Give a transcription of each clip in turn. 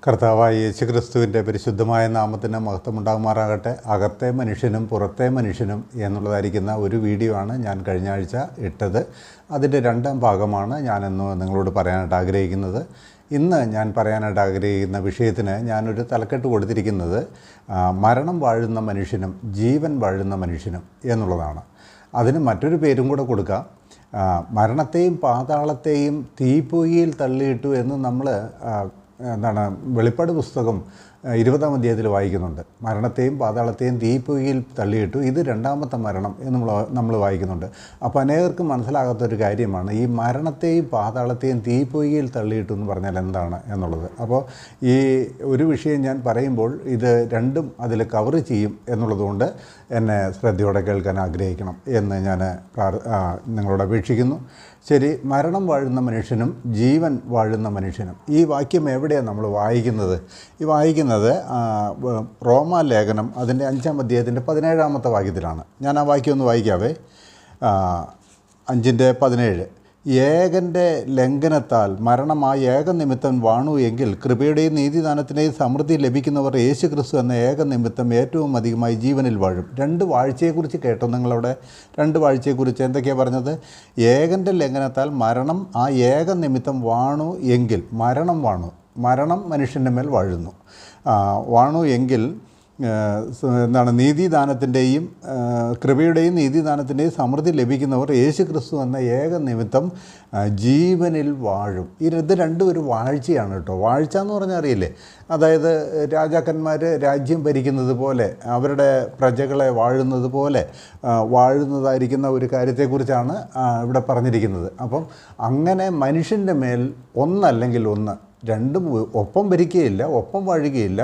കർത്താവായ യേശുക്രിസ്തുവിൻ്റെ പരിശുദ്ധമായ നാമത്തിന് മഹത്വമുണ്ടാകുമാറാകട്ടെ. അകത്തെ മനുഷ്യനും പുറത്തെ മനുഷ്യനും എന്നുള്ളതായിരിക്കുന്ന ഒരു വീഡിയോ ആണ് ഞാൻ കഴിഞ്ഞ ആഴ്ച ഇട്ടത്. അതിൻ്റെ രണ്ടാം ഭാഗമാണ് ഞാനിന്ന് നിങ്ങളോട് പറയാനായിട്ട് ആഗ്രഹിക്കുന്നത്. ഇന്ന് ഞാൻ പറയാനായിട്ട് ആഗ്രഹിക്കുന്ന വിഷയത്തിന് ഞാനൊരു തലക്കെട്ട് കൊടുത്തിരിക്കുന്നത് മരണം വാഴുന്ന മനുഷ്യനും ജീവൻ വാഴുന്ന മനുഷ്യനും എന്നുള്ളതാണ്. അതിന് മറ്റൊരു പേരും കൂടെ കൊടുക്കാം. മരണത്തെയും പാതാളത്തെയും തീപ്പൊയ്യിൽ തള്ളിയിട്ടു എന്ന് നമ്മൾ വെളിപ്പാട് പുസ്തകം 20-ാം അധ്യായത്തിൽ വായിക്കുന്നുണ്ട്. മരണത്തെയും പാതാളത്തെയും തീപ്പൊയ്യിൽ തള്ളിയിട്ടു, ഇത് രണ്ടാമത്തെ മരണം എന്ന് നമ്മൾ വായിക്കുന്നുണ്ട്. അപ്പോൾ അനേകർക്ക് മനസ്സിലാകാത്തൊരു കാര്യമാണ് ഈ മരണത്തെയും പാതാളത്തെയും തീപ്പൊയ്യിൽ തള്ളിയിട്ടു എന്ന് പറഞ്ഞാൽ എന്താണ് എന്നുള്ളത്. അപ്പോൾ ഈ ഒരു വിഷയം ഞാൻ പറയുമ്പോൾ ഇത് രണ്ടും അതിൽ കവർ ചെയ്യും എന്നുള്ളതുകൊണ്ട് എന്നെ ശ്രദ്ധയോടെ കേൾക്കാൻ ആഗ്രഹിക്കണം എന്ന് ഞാൻ നിങ്ങളോട് അപേക്ഷിക്കുന്നു. ശരി, മരണം വാഴുന്ന മനുഷ്യനും ജീവൻ വാഴുന്ന മനുഷ്യനും, ഈ വാക്യം എവിടെയാണ് നമ്മൾ വായിക്കുന്നത്? ഈ വായിക്കുന്നത് റോമാലേഖനം അതിൻ്റെ 5-ാം അധ്യായത്തിൻ്റെ 17-ാമത്തെ വാക്യത്തിലാണ്. ഞാൻ ആ വാക്യം ഒന്ന് വായിക്കാവേ. 5:17 ഏകൻ്റെ ലംഘനത്താൽ മരണം ആ ഏക നിമിത്തം വാണു എങ്കിൽ കൃപയുടെയും നീതിദാനത്തിൻ്റെയും സമൃദ്ധി ലഭിക്കുന്നവർ യേശു ക്രിസ്തു എന്ന ഏക നിമിത്തം ഏറ്റവും അധികമായി ജീവനിൽ വാഴും. 2 വാഴ്ചയെക്കുറിച്ച് കേട്ടോ നിങ്ങളവിടെ? 2 വാഴ്ചയെക്കുറിച്ച് എന്തൊക്കെയാണ് പറഞ്ഞത്? ഏകൻ്റെ ലംഘനത്താൽ മരണം ആ ഏക നിമിത്തം വാണു എങ്കിൽ, മരണം മനുഷ്യൻ്റെ മേൽ വാണു എങ്കിൽ നീതിദാനത്തിൻ്റെയും കൃപയുടെയും നീതിദാനത്തിൻ്റെയും സമൃദ്ധി ലഭിക്കുന്നവർ യേശു ക്രിസ്തു എന്ന ഏക നിമിത്തം ജീവനിൽ വാഴും. ഇത് രണ്ടും ഒരു വാഴ്ചയാണ് കേട്ടോ. വാഴ്ച എന്ന് പറഞ്ഞാൽ അറിയില്ലേ, അതായത് രാജാക്കന്മാർ രാജ്യം ഭരിക്കുന്നത് പോലെ, അവരുടെ പ്രജകളെ വാഴുന്നത് പോലെ വാഴുന്നതായിരിക്കുന്ന ഒരു കാര്യത്തെക്കുറിച്ചാണ് ഇവിടെ പറഞ്ഞിരിക്കുന്നത്. അപ്പം അങ്ങനെ മനുഷ്യൻ്റെ മേൽ ഒന്നല്ലെങ്കിൽ ഒന്ന്, രണ്ടും ഒപ്പം ഭരിക്കുകയില്ല, ഒപ്പം വാഴുകയില്ല,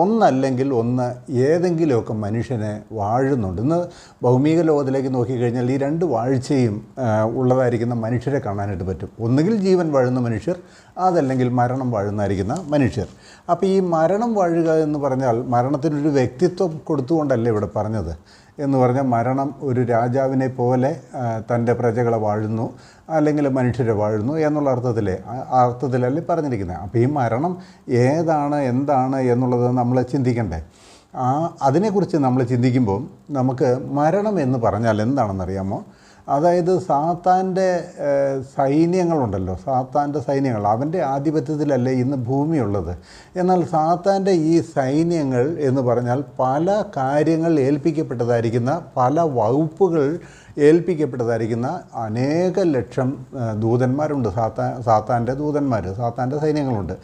ഒന്നല്ലെങ്കിൽ ഒന്ന് ഏതെങ്കിലുമൊക്കെ മനുഷ്യനെ വാഴുന്നുണ്ട്. ഇന്ന് ഭൗമിക ലോകത്തിലേക്ക് നോക്കിക്കഴിഞ്ഞാൽ ഈ 2 വാഴ്ചയും ഉള്ളതായിരിക്കുന്ന മനുഷ്യരെ കാണാനായിട്ട് പറ്റും. ഒന്നുകിൽ ജീവൻ വാഴുന്ന മനുഷ്യർ, അതല്ലെങ്കിൽ മരണം വാഴുന്നതായിരിക്കുന്ന മനുഷ്യർ. അപ്പോൾ ഈ മരണം വാഴുക എന്ന് പറഞ്ഞാൽ മരണത്തിനൊരു വ്യക്തിത്വം കൊടുത്തുകൊണ്ടല്ലേ ഇവിടെ പറഞ്ഞത്. എന്ന് പറഞ്ഞാൽ മരണം ഒരു രാജാവിനെ പോലെ തൻ്റെ പ്രജകളെ വാഴുന്നു, അല്ലെങ്കിൽ മനുഷ്യരെ വാഴുന്നു എന്നുള്ള അർത്ഥത്തിലല്ലേ പറഞ്ഞിരിക്കുന്നത്. അപ്പോൾ ഈ മരണം എന്താണ് എന്നുള്ളത് നമ്മൾ ചിന്തിക്കണ്ടേ? അതിനെക്കുറിച്ച് നമ്മൾ ചിന്തിക്കുമ്പോൾ നമുക്ക് മരണം എന്ന് പറഞ്ഞാൽ എന്താണെന്നറിയാമോ? അതായത് സാത്താൻ്റെ സൈന്യങ്ങളുണ്ടല്ലോ, സാത്താൻ്റെ സൈന്യങ്ങൾ, അവൻ്റെ ആധിപത്യത്തിലല്ലേ ഇന്ന് ഭൂമിയുള്ളത്. എന്നാൽ സാത്താൻ്റെ ഈ സൈന്യങ്ങൾ എന്ന് പറഞ്ഞാൽ പല കാര്യങ്ങൾ ഏൽപ്പിക്കപ്പെട്ടതായിരിക്കുന്ന, പല വകുപ്പുകൾ ഏൽപ്പിക്കപ്പെട്ടതായിരിക്കുന്ന അനേക ലക്ഷം ദൂതന്മാരുണ്ട്. സാത്താൻ്റെ ദൂതന്മാർ, സാത്താൻ്റെ സൈന്യങ്ങളുണ്ട്.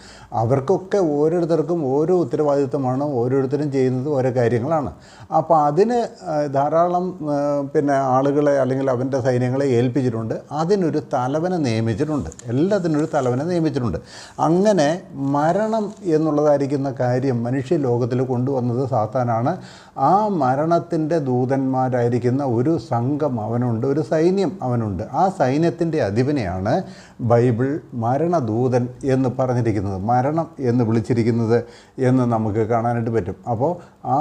അവർക്കൊക്കെ ഓരോരുത്തർക്കും ഓരോ ഉത്തരവാദിത്വമാണ്, ഓരോരുത്തരും ചെയ്യുന്നത് ഓരോ കാര്യങ്ങളാണ്. അപ്പോൾ അതിന് ധാരാളം ആളുകളെ അല്ലെങ്കിൽ അവൻ്റെ സൈന്യങ്ങളെ ഏൽപ്പിച്ചിട്ടുണ്ട്. അതിനൊരു തലവനെ നിയമിച്ചിട്ടുണ്ട്, എല്ലാത്തിനൊരു തലവനെ നിയമിച്ചിട്ടുണ്ട്. അങ്ങനെ മരണം എന്നുള്ളതായിരിക്കുന്ന കാര്യം മനുഷ്യലോകത്തിൽ കൊണ്ടുവന്നത് സാത്താനാണ്. ആ മരണത്തിൻ്റെ ദൂതന്മാരായിരിക്കുന്ന ഒരു സംഘം അവനുണ്ട്, ഒരു സൈന്യം അവനുണ്ട്. ആ സൈന്യത്തിൻ്റെ അധിപനെയാണ് ബൈബിൾ മരണദൂതൻ എന്ന് പറഞ്ഞിരിക്കുന്നത്, മരണം എന്ന് വിളിച്ചിരിക്കുന്നത് എന്ന് നമുക്ക് കാണാനായിട്ട് പറ്റും. അപ്പോൾ ആ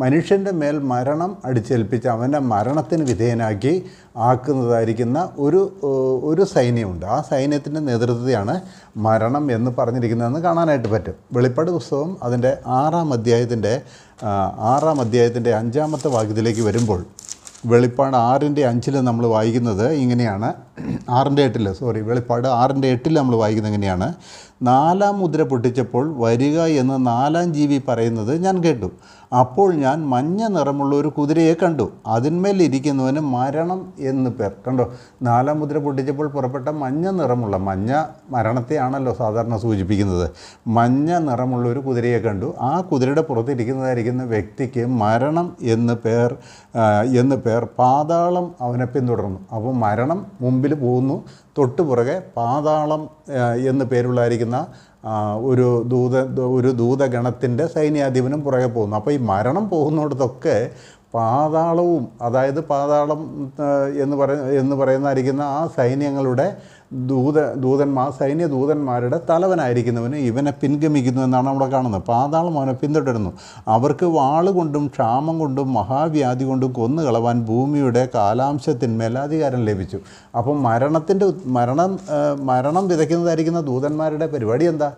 മനുഷ്യൻ്റെ മേൽ മരണം അടിച്ചേൽപ്പിച്ച് അവനെ മരണത്തിന് വിധേയനാക്കി ആക്കുന്നതായിരിക്കുന്ന ഒരു സൈന്യമുണ്ട്. ആ സൈന്യത്തിൻ്റെ നേതൃത്വത്തെയാണ് മരണം എന്ന് പറഞ്ഞിരിക്കുന്നതെന്ന് കാണാനായിട്ട് പറ്റും. വെളിപ്പാട് പുസ്തകം അതിൻ്റെ 6-ാം അധ്യായത്തിൻ്റെ 5-ാമത്തെ വാക്യത്തിലേക്ക് വരുമ്പോൾ, വെളിപ്പാട് 6:5 നമ്മൾ വായിക്കുന്നത് ഇങ്ങനെയാണ്. 6:8 വെളിപ്പാട് 6:8 നമ്മൾ വായിക്കുന്നത് എങ്ങനെയാണ്? 4-ാം മുദ്ര പൊട്ടിച്ചപ്പോൾ വരിക എന്ന് 4-ാം ജീവി പറയുന്നത് ഞാൻ കേട്ടു. അപ്പോൾ ഞാൻ മഞ്ഞ നിറമുള്ള ഒരു കുതിരയെ കണ്ടു, അതിന്മേൽ ഇരിക്കുന്നവന് മരണം എന്ന് പേർ. കണ്ടോ, 4-ാം മുദ്ര പൊട്ടിച്ചപ്പോൾ പുറപ്പെട്ട മഞ്ഞ നിറമുള്ള, മഞ്ഞ മരണത്തെയാണല്ലോ സാധാരണ സൂചിപ്പിക്കുന്നത്. മഞ്ഞ നിറമുള്ള ഒരു കുതിരയെ കണ്ടു. ആ കുതിരയുടെ പുറത്തിരിക്കുന്നതായിരിക്കുന്ന വ്യക്തിക്ക് മരണം എന്ന് പേർ. പാതാളം അവനെ പിന്തുടർന്നു. അപ്പോൾ മരണം മുമ്പിൽ പോകുന്നു, തൊട്ടുപുറകെ പാതാളം എന്ന് പേരുള്ളതായിരിക്കുന്ന ഒരു ദൂതഗണത്തിൻ്റെ സൈന്യാധിപനും പുറകെ പോകുന്നു. അപ്പോൾ ഈ മരണം പോകുന്നിടത്തൊക്കെ പാതാളവും, അതായത് പാതാളം എന്ന് പറയുന്നതായിരിക്കുന്ന ആ സൈന്യങ്ങളുടെ സൈന്യദൂതന്മാരുടെ തലവനായിരിക്കുന്നവന് ഇവനെ പിൻഗമിക്കുന്നു എന്നാണ് അവിടെ കാണുന്നത്. പാതാളം അവനെ പിന്തുടരുന്നു. അവർക്ക് വാളുകൊണ്ടും ക്ഷാമം കൊണ്ടും മഹാവ്യാധി കൊണ്ടും കൊന്നുകളവാൻ ഭൂമിയുടെ കാലാംശത്തിന്മേൽ അധികാരം ലഭിച്ചു. അപ്പം മരണം വിതയ്ക്കുന്നതായിരിക്കുന്ന ദൂതന്മാരുടെ പരിപാടി എന്താ?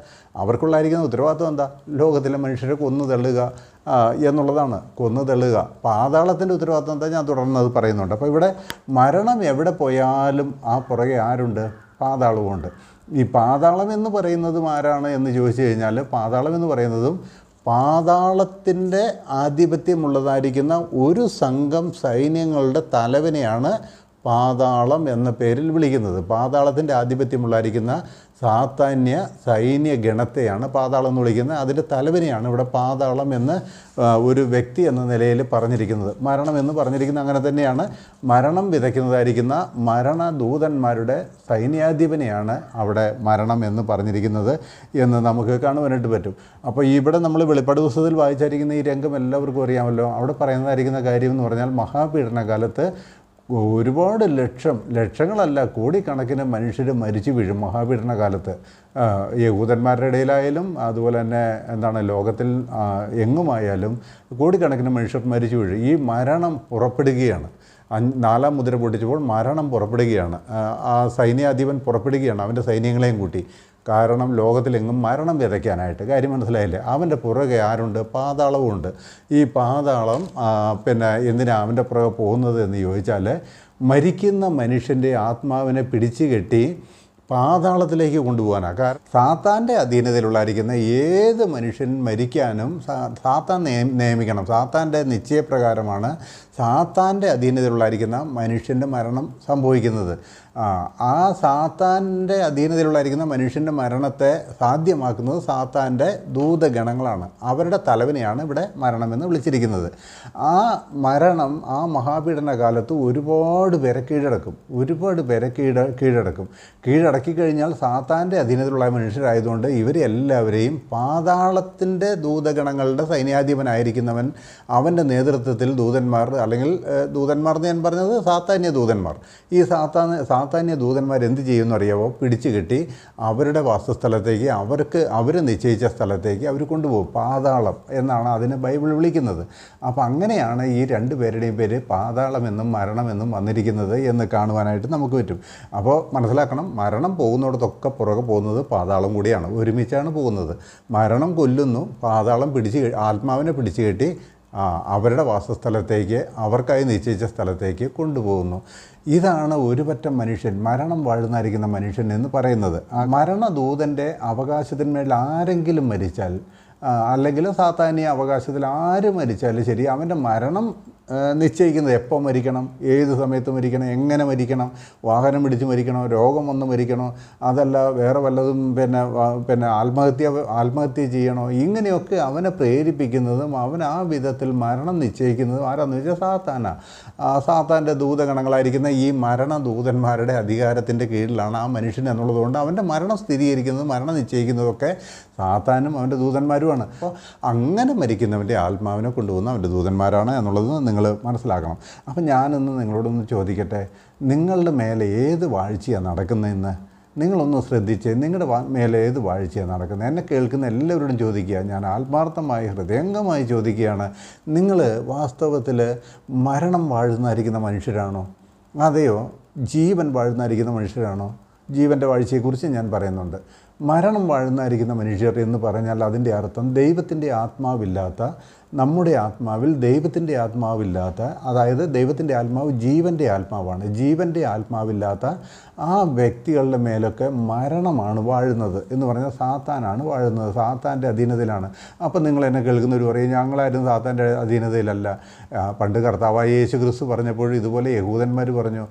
അവർക്കുള്ളായിരിക്കുന്ന ഉത്തരവാദിത്വം എന്താ? ലോകത്തിലെ മനുഷ്യരെ കൊന്നു തള്ളുക എന്നുള്ളതാണ്. കൊന്നു തള്ളുക. പാതാളത്തിൻ്റെ ഉത്തരവാദിത്വം എന്താ? ഞാൻ തുടർന്നത് പറയുന്നുണ്ട്. അപ്പോൾ ഇവിടെ മരണം എവിടെ പോയാലും ആ പുറകെ ആരുണ്ട്? പാതാളവുമുണ്ട്. ഈ പാതാളം എന്ന് പറയുന്നതും ആരാണ് എന്ന് ചോദിച്ചു കഴിഞ്ഞാൽ, പാതാളം എന്ന് പറയുന്നതും പാതാളത്തിൻ്റെ ആധിപത്യമുള്ളതായിരിക്കുന്ന ഒരു സംഘം സൈന്യങ്ങളുടെ തലവനെയാണ് പാതാളം എന്ന പേരിൽ വിളിക്കുന്നത്. പാതാളത്തിൻ്റെ ആധിപത്യമുള്ളായിരിക്കുന്ന സാത്താന്യ സൈന്യ ഗണത്തെയാണ് പാതാളം എന്ന് വിളിക്കുന്നത്. അതിൻ്റെ തലവനെയാണ് ഇവിടെ പാതാളം എന്ന് ഒരു വ്യക്തി എന്ന നിലയിൽ പറഞ്ഞിരിക്കുന്നത്. മരണം എന്ന് പറഞ്ഞിരിക്കുന്നത് അങ്ങനെ തന്നെയാണ്. മരണം വിതയ്ക്കുന്നതായിരിക്കുന്ന മരണദൂതന്മാരുടെ സൈന്യാധിപനെയാണ് അവിടെ മരണം എന്ന് പറഞ്ഞിരിക്കുന്നത് എന്ന് നമുക്ക് കാണുവാനായിട്ട് പറ്റും. അപ്പോൾ ഇവിടെ നമ്മൾ വെളിപ്പാട് പുസ്തകത്തിൽ വായിച്ചായിരിക്കുന്ന ഈ രംഗം എല്ലാവർക്കും അറിയാമല്ലോ. അവിടെ പറയുന്നതായിരിക്കുന്ന കാര്യം എന്ന് പറഞ്ഞാൽ, മഹാപീഡന കാലത്ത് ഒരുപാട് ലക്ഷങ്ങളല്ല കോടിക്കണക്കിന് മനുഷ്യർ മരിച്ചു വീഴും മഹാപീഡന കാലത്ത്. യഹൂദന്മാരുടെ ഇടയിലായാലും അതുപോലെ തന്നെ ലോകത്തിൽ എങ്ങുമായാലും കോടിക്കണക്കിന് മനുഷ്യർ മരിച്ചു വീഴും. ഈ മരണം പുറപ്പെടുകയാണ്. 4-ാം മുദ്ര പൊട്ടിച്ചപ്പോൾ മരണം പുറപ്പെടുകയാണ്. ആ സൈന്യാധിപൻ പുറപ്പെടുകയാണ് അവൻ്റെ സൈന്യങ്ങളെയും കൂട്ടി. കാരണം ലോകത്തിലെങ്ങും മരണം വിതയ്ക്കാനായിട്ട്. കാര്യം മനസ്സിലായില്ലേ? അവൻ്റെ പുറകെ ആരുണ്ട്? പാതാളവുമുണ്ട്. ഈ പാതാളം എന്തിനാ അവൻ്റെ പുറകെ പോകുന്നത് എന്ന് ചോദിച്ചാൽ, മരിക്കുന്ന മനുഷ്യൻ്റെ ആത്മാവിനെ പിടിച്ചു കെട്ടി പാതാളത്തിലേക്ക് കൊണ്ടുപോകാനാണ്. കാരണം സാത്താൻ്റെ അധീനതയിലുള്ളായിരിക്കുന്ന ഏത് മനുഷ്യൻ മരിക്കാനും സാത്താൻ നിയമിക്കണം. സാത്താൻ്റെ നിശ്ചയപ്രകാരമാണ് സാത്താൻ്റെ അധീനതയിലുള്ളായിരിക്കുന്ന മനുഷ്യൻ്റെ മരണം സംഭവിക്കുന്നത്. ആ സാത്താൻ്റെ അധീനതയിലുള്ളായിരിക്കുന്ന മനുഷ്യൻ്റെ മരണത്തെ സാധ്യമാക്കുന്നത് സാത്താൻ്റെ ദൂതഗണങ്ങളാണ്. അവരുടെ തലവനെയാണ് ഇവിടെ മരണമെന്ന് വിളിച്ചിരിക്കുന്നത്. ആ മരണം ആ മഹാപീഡന കാലത്ത് ഒരുപാട് പേരെ കീഴടക്കും. കീഴടക്കി കഴിഞ്ഞാൽ സാത്താൻ്റെ അധീനതയിലുള്ള മനുഷ്യരായതുകൊണ്ട് ഇവരെല്ലാവരെയും പാതാളത്തിൻ്റെ ദൂതഗണങ്ങളുടെ സൈന്യാധിപനായിരിക്കുന്നവൻ, അവൻ്റെ നേതൃത്വത്തിൽ ദൂതന്മാർ, അല്ലെങ്കിൽ ദൂതന്മാർ എന്ന് ഞാൻ പറഞ്ഞത് സാത്താന്യ ദൂതന്മാർ. ഈ സാത്താന്യ ദൂതന്മാർ എന്ത് ചെയ്യുമെന്ന് അറിയാമോ? പിടിച്ചു കെട്ടി അവരുടെ വാസസ്ഥലത്തേക്ക്, അവർ നിശ്ചയിച്ച സ്ഥലത്തേക്ക് അവർ കൊണ്ടുപോകും. പാതാളം എന്നാണ് അതിനെ ബൈബിൾ വിളിക്കുന്നത്. അപ്പോൾ അങ്ങനെയാണ് ഈ രണ്ട് പേരുടെയും പേര് പാതാളമെന്നും മരണമെന്നും വന്നിരിക്കുന്നത് എന്ന് കാണുവാനായിട്ട് നമുക്ക് പറ്റും. അപ്പോൾ മനസ്സിലാക്കണം, മരണം പോകുന്നിടത്തൊക്കെ പുറകെ പോകുന്നത് പാതാളം കൂടിയാണ്. ഒരുമിച്ചാണ് പോകുന്നത്. മരണം കൊല്ലുന്നു, പാതാളം ആത്മാവിനെ പിടിച്ചു കെട്ടി അവരുടെ വാസസ്ഥലത്തേക്ക്, അവർക്കായി നിശ്ചയിച്ച സ്ഥലത്തേക്ക് കൊണ്ടുപോകുന്നു. ഇതാണ് ഒരു പറ്റം മനുഷ്യൻ, മരണം വാഴുന്നായിരിക്കുന്ന മനുഷ്യൻ എന്ന് പറയുന്നത്. മരണദൂതൻ്റെ അവകാശത്തിന്മേൽ ആരെങ്കിലും മരിച്ചാൽ, അല്ലെങ്കിൽ സാത്താന്യ അവകാശത്തിൽ ആര് മരിച്ചാലും ശരി, അവൻ്റെ മരണം നിശ്ചയിക്കുന്നത് എപ്പോൾ മരിക്കണം, ഏത് സമയത്ത് മരിക്കണം, എങ്ങനെ മരിക്കണം, വാഹനം പിടിച്ച് മരിക്കണോ, രോഗം വന്ന് മരിക്കണോ, അതല്ല വേറെ വല്ലതും പിന്നെ ആത്മഹത്യ ചെയ്യണോ, ഇങ്ങനെയൊക്കെ അവനെ പ്രേരിപ്പിക്കുന്നതും അവൻ ആ വിധത്തിൽ മരണം നിശ്ചയിക്കുന്നതും ആരാന്ന് വെച്ചാൽ സാത്താൻ്റെ ദൂതഗണങ്ങളായിരിക്കുന്ന ഈ മരണദൂതന്മാരുടെ അധികാരത്തിൻ്റെ കീഴിലാണ് ആ മനുഷ്യൻ എന്നുള്ളതുകൊണ്ട് അവൻ്റെ മരണം സ്ഥിരീകരിക്കുന്നതും മരണം നിശ്ചയിക്കുന്നതൊക്കെ സാത്താനും അവൻ്റെ ദൂതന്മാരുമാണ്. അപ്പോൾ അങ്ങനെ മരിക്കുന്നവൻ്റെ ആത്മാവിനെ കൊണ്ടുപോകുന്ന അവൻ്റെ ദൂതന്മാരാണ് എന്നുള്ളത് നിങ്ങൾ മനസ്സിലാക്കണം. അപ്പം ഞാനൊന്ന് നിങ്ങളോടൊന്ന് ചോദിക്കട്ടെ, നിങ്ങളുടെ മേലെ ഏത് വാഴ്ചയാണ് നടക്കുന്നതെന്ന് നിങ്ങളൊന്ന് ശ്രദ്ധിച്ച്. നിങ്ങളുടെ മേലെ ഏത് വാഴ്ചയാണ് നടക്കുന്നത്? എന്നെ കേൾക്കുന്ന എല്ലാവരോടും ചോദിക്കുക, ഞാൻ ആത്മാർത്ഥമായി ഹൃദയംഗമായി ചോദിക്കുകയാണ്, നിങ്ങൾ വാസ്തവത്തിൽ മരണം വാഴുന്നായിരിക്കുന്ന മനുഷ്യരാണോ, അതെയോ ജീവൻ വാഴുന്നായിരിക്കുന്ന മനുഷ്യരാണോ? ജീവൻ്റെ വാഴ്ചയെക്കുറിച്ച് ഞാൻ പറയുന്നുണ്ട്. മരണം വാഴുന്നായിരിക്കുന്ന മനുഷ്യർ എന്ന് പറഞ്ഞാൽ അതിൻ്റെ അർത്ഥം ദൈവത്തിൻ്റെ ആത്മാവില്ലാത്ത, നമ്മുടെ ആത്മാവിൽ ദൈവത്തിൻ്റെ ആത്മാവില്ലാത്ത, അതായത് ദൈവത്തിൻ്റെ ആത്മാവ് ജീവൻ്റെ ആത്മാവാണ്. ജീവൻ്റെ ആത്മാവില്ലാത്ത ആ വ്യക്തികളുടെ മേലൊക്കെ മരണമാണ് വാഴുന്നത് എന്ന് പറഞ്ഞാൽ സാത്താനാണ് വാഴുന്നത്, സാത്താൻ്റെ അധീനതയിലാണ്. അപ്പം നിങ്ങൾ എന്നെ കേൾക്കുന്നവർ പറയും, ഞങ്ങളായിരുന്നു സാത്താൻ്റെ അധീനതയിലല്ല. പണ്ട് കർത്താവായ യേശു ക്രിസ്തു പറഞ്ഞപ്പോൾ ഇതുപോലെ യഹൂദന്മാർ പറഞ്ഞു,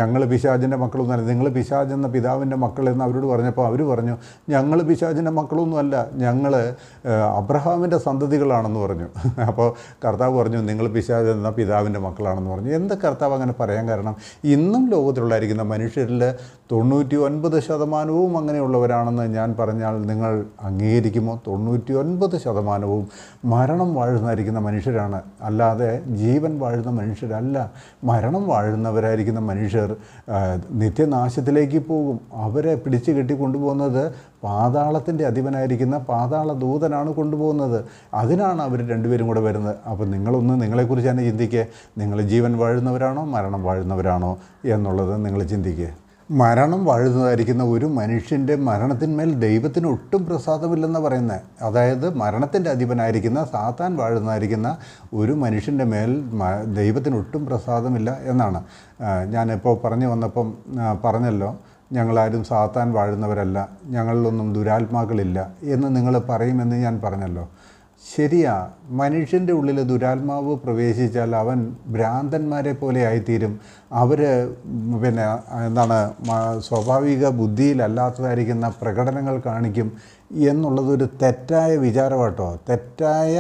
ഞങ്ങൾ പിശാചിൻ്റെ മക്കളൊന്നുമല്ല, നിങ്ങൾ പിശാചെന്ന പിതാവിൻ്റെ മക്കൾ എന്ന് അവരോട് പറഞ്ഞപ്പോൾ അവർ പറഞ്ഞു, ഞങ്ങൾ പിശാചിൻ്റെ മക്കളൊന്നുമല്ല, ഞങ്ങൾ അബ്രഹാമിൻ്റെ സന്തതികളാണെന്ന് പറഞ്ഞു. അപ്പോൾ കർത്താവ് പറഞ്ഞു നിങ്ങൾ പിശാച് എന്ന പിതാവിൻ്റെ മക്കളാണെന്ന് പറഞ്ഞു. എന്താ കർത്താവ് അങ്ങനെ പറയാൻ കാരണം? ഇന്നും ലോകത്തിലുള്ളായിരിക്കുന്ന മനുഷ്യരിൽ 99% അങ്ങനെയുള്ളവരാണെന്ന് ഞാൻ പറഞ്ഞാൽ നിങ്ങൾ അംഗീകരിക്കുമോ? 99% മരണം വാഴുന്നതായിരിക്കുന്ന മനുഷ്യരാണ്, അല്ലാതെ ജീവൻ വാഴുന്ന മനുഷ്യരല്ല. മരണം വാഴുന്നവരായിരിക്കുന്ന മനുഷ്യർ നിത്യനാശത്തിലേക്ക് പോകും. അവരെ പിടിച്ചു കെട്ടി കൊണ്ടുപോകുന്നത് പാതാളത്തിൻ്റെ അധിപനായിരിക്കുന്ന പാതാള ദൂതനാണ് കൊണ്ടുപോകുന്നത്. അതിനാണ് അവർ രണ്ടുപേരും കൂടെ വരുന്നത്. അപ്പോൾ നിങ്ങളെക്കുറിച്ച് തന്നെ ചിന്തിക്കുക. നിങ്ങൾ ജീവൻ വാഴുന്നവരാണോ മരണം വാഴുന്നവരാണോ എന്നുള്ളത് നിങ്ങൾ ചിന്തിക്കുക. മരണം വാഴുന്നതായിരിക്കുന്ന ഒരു മനുഷ്യൻ്റെ മരണത്തിന്മേൽ ദൈവത്തിന് ഒട്ടും പ്രസാദമില്ലെന്ന് പറയുന്നത്. അതായത് മരണത്തിൻ്റെ അധിപനായിരിക്കുന്ന സാത്താൻ വാഴുന്നതായിരിക്കുന്ന ഒരു മനുഷ്യൻ്റെ മേൽ ദൈവത്തിന് ഒട്ടും പ്രസാദമില്ല എന്നാണ്. ഞാനിപ്പോൾ പറഞ്ഞു വന്നപ്പം പറഞ്ഞല്ലോ, ഞങ്ങളാരും സാത്താൻ വാഴുന്നവരല്ല, ഞങ്ങളിലൊന്നും ദുരാത്മാക്കളില്ല എന്ന് നിങ്ങൾ പറയുമെന്ന് ഞാൻ പറഞ്ഞല്ലോ. ശരിയാ, മനുഷ്യൻ്റെ ഉള്ളിൽ ദുരാത്മാവ് പ്രവേശിച്ചാൽ അവൻ ഭ്രാന്തന്മാരെ പോലെ ആയിത്തീരും. അവർ സ്വാഭാവിക ബുദ്ധിയിലല്ലാത്തതായിരിക്കുന്ന പ്രകടനങ്ങൾ കാണിക്കും എന്നുള്ളതൊരു തെറ്റായ വിചാരമാട്ടോ, തെറ്റായ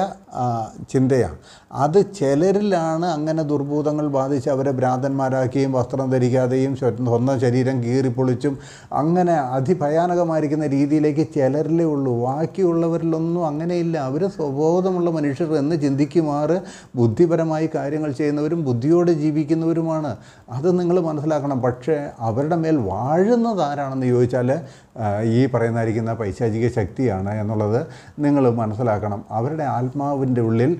ചിന്തയാണ്. അത് ചിലരിലാണ് അങ്ങനെ ദുർഭൂതങ്ങൾ ബാധിച്ച് അവരെ ഭ്രാന്തന്മാരാക്കിയും വസ്ത്രം ധരിക്കാതെയും സ്വന്തം ശരീരം കീറിപ്പൊളിച്ചും അങ്ങനെ അതിഭയാനകമായിരിക്കുന്ന രീതിയിലേക്ക് ചിലരിലേ ഉള്ളൂ. ബാക്കിയുള്ളവരിലൊന്നും അങ്ങനെയില്ല. അവർ സ്വബോധമുള്ള മനുഷ്യർ എന്ന് ചിന്തിക്കുമാറ് ബുദ്ധിപരമായി കാര്യങ്ങൾ ചെയ്യുന്നവരും ബുദ്ധിയോടെ ജീവിക്കുന്നവരുമാണ്. അത് നിങ്ങൾ മനസ്സിലാക്കണം. പക്ഷേ അവരുടെ മേൽ വാഴുന്നത് ആരാണെന്ന് ചോദിച്ചാൽ ഈ പറയുന്നതായിരിക്കുന്ന പൈശാചിക ശക്തിയാണ് എന്നുള്ളത് നിങ്ങൾ മനസ്സിലാക്കണം. അവരുടെ ആത്മാവിൻ്റെ ഉള്ളിൽ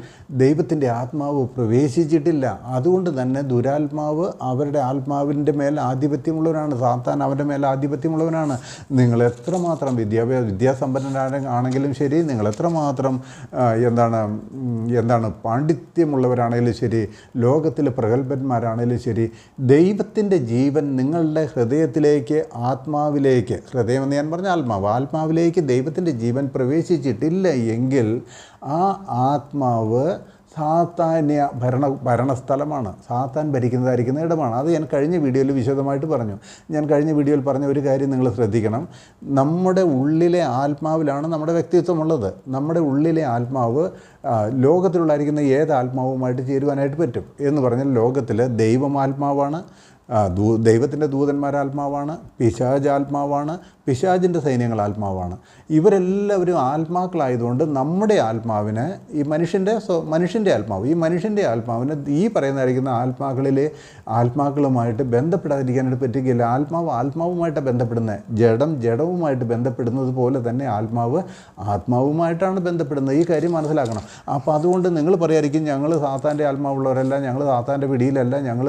ദൈവത്തിൻ്റെ ആത്മാവ് പ്രവേശിച്ചിട്ടില്ല. അതുകൊണ്ട് തന്നെ ദുരാത്മാവ് അവരുടെ ആത്മാവിൻ്റെ മേൽ ആധിപത്യമുള്ളവനാണ്. സാത്താൻ അവരുടെ മേൽ ആധിപത്യമുള്ളവനാണ്. നിങ്ങൾ എത്രമാത്രം വിദ്യാസമ്പന്നരാണെങ്കിലും ശരി, നിങ്ങൾ എത്രമാത്രം പാണ്ഡിത്യമുള്ളവരാണെങ്കിലും ശരി, ലോകത്തിലെ പ്രഗത്ഭന്മാരാണെങ്കിലും ശരി, ദൈവത്തിൻ്റെ ജീവൻ നിങ്ങളുടെ ഹൃദയത്തിലേക്ക്, ആത്മാവിലേക്ക്, ഹൃദയം എന്ന് ഞാൻ പറഞ്ഞ ആത്മാവിലേക്ക് ദൈവത്തിൻ്റെ ജീവൻ പ്രവേശിച്ചിട്ടില്ല എങ്കിൽ ആ ആത്മാവ് സാത്താന്യ ഭരണസ്ഥലമാണ്, സാത്താൻ ഭരിക്കുന്നതായിരിക്കുന്ന ഇടമാണ്. അത് ഞാൻ കഴിഞ്ഞ വീഡിയോയിൽ വിശദമായിട്ട് പറഞ്ഞു. ഞാൻ കഴിഞ്ഞ വീഡിയോയിൽ പറഞ്ഞ ഒരു കാര്യം നിങ്ങൾ ശ്രദ്ധിക്കണം. നമ്മുടെ ഉള്ളിലെ ആത്മാവിലാണ് നമ്മുടെ വ്യക്തിത്വമുള്ളത്. നമ്മുടെ ഉള്ളിലെ ആത്മാവ് ലോകത്തിലുള്ളായിരിക്കുന്ന ഏത് ആത്മാവുമായിട്ട് ചേരുവാനായിട്ട് പറ്റും എന്ന് പറഞ്ഞാൽ ലോകത്തിൽ ദൈവം ആത്മാവാണ്, ദൈവത്തിൻ്റെ ദൂതന്മാരാത്മാവാണ്, പിശാചാത്മാവാണ്, പിശാചിൻ്റെ സൈന്യങ്ങൾ ആത്മാവാണ്. ഇവരെല്ലാവരും ആത്മാക്കളായതുകൊണ്ട് നമ്മുടെ ആത്മാവിന് ഈ മനുഷ്യൻ്റെ ആത്മാവിന് ഈ പറയുന്നതായിരിക്കുന്ന ആത്മാക്കളുമായിട്ട് ബന്ധപ്പെടാതിരിക്കാനായിട്ട് പറ്റുകയില്ല. ആത്മാവുമായിട്ട് ബന്ധപ്പെടുന്നത്, ജഡവുമായിട്ട് ബന്ധപ്പെടുന്നത് പോലെ തന്നെ ആത്മാവുമായിട്ടാണ് ബന്ധപ്പെടുന്നത്. ഈ കാര്യം മനസ്സിലാക്കണം. അപ്പോൾ അതുകൊണ്ട് നിങ്ങൾ പറയായിരിക്കും ഞങ്ങൾ സാത്താൻ്റെ ആത്മാവുള്ളവരല്ല, ഞങ്ങൾ സാത്താൻ്റെ പിടിയിലല്ല, ഞങ്ങൾ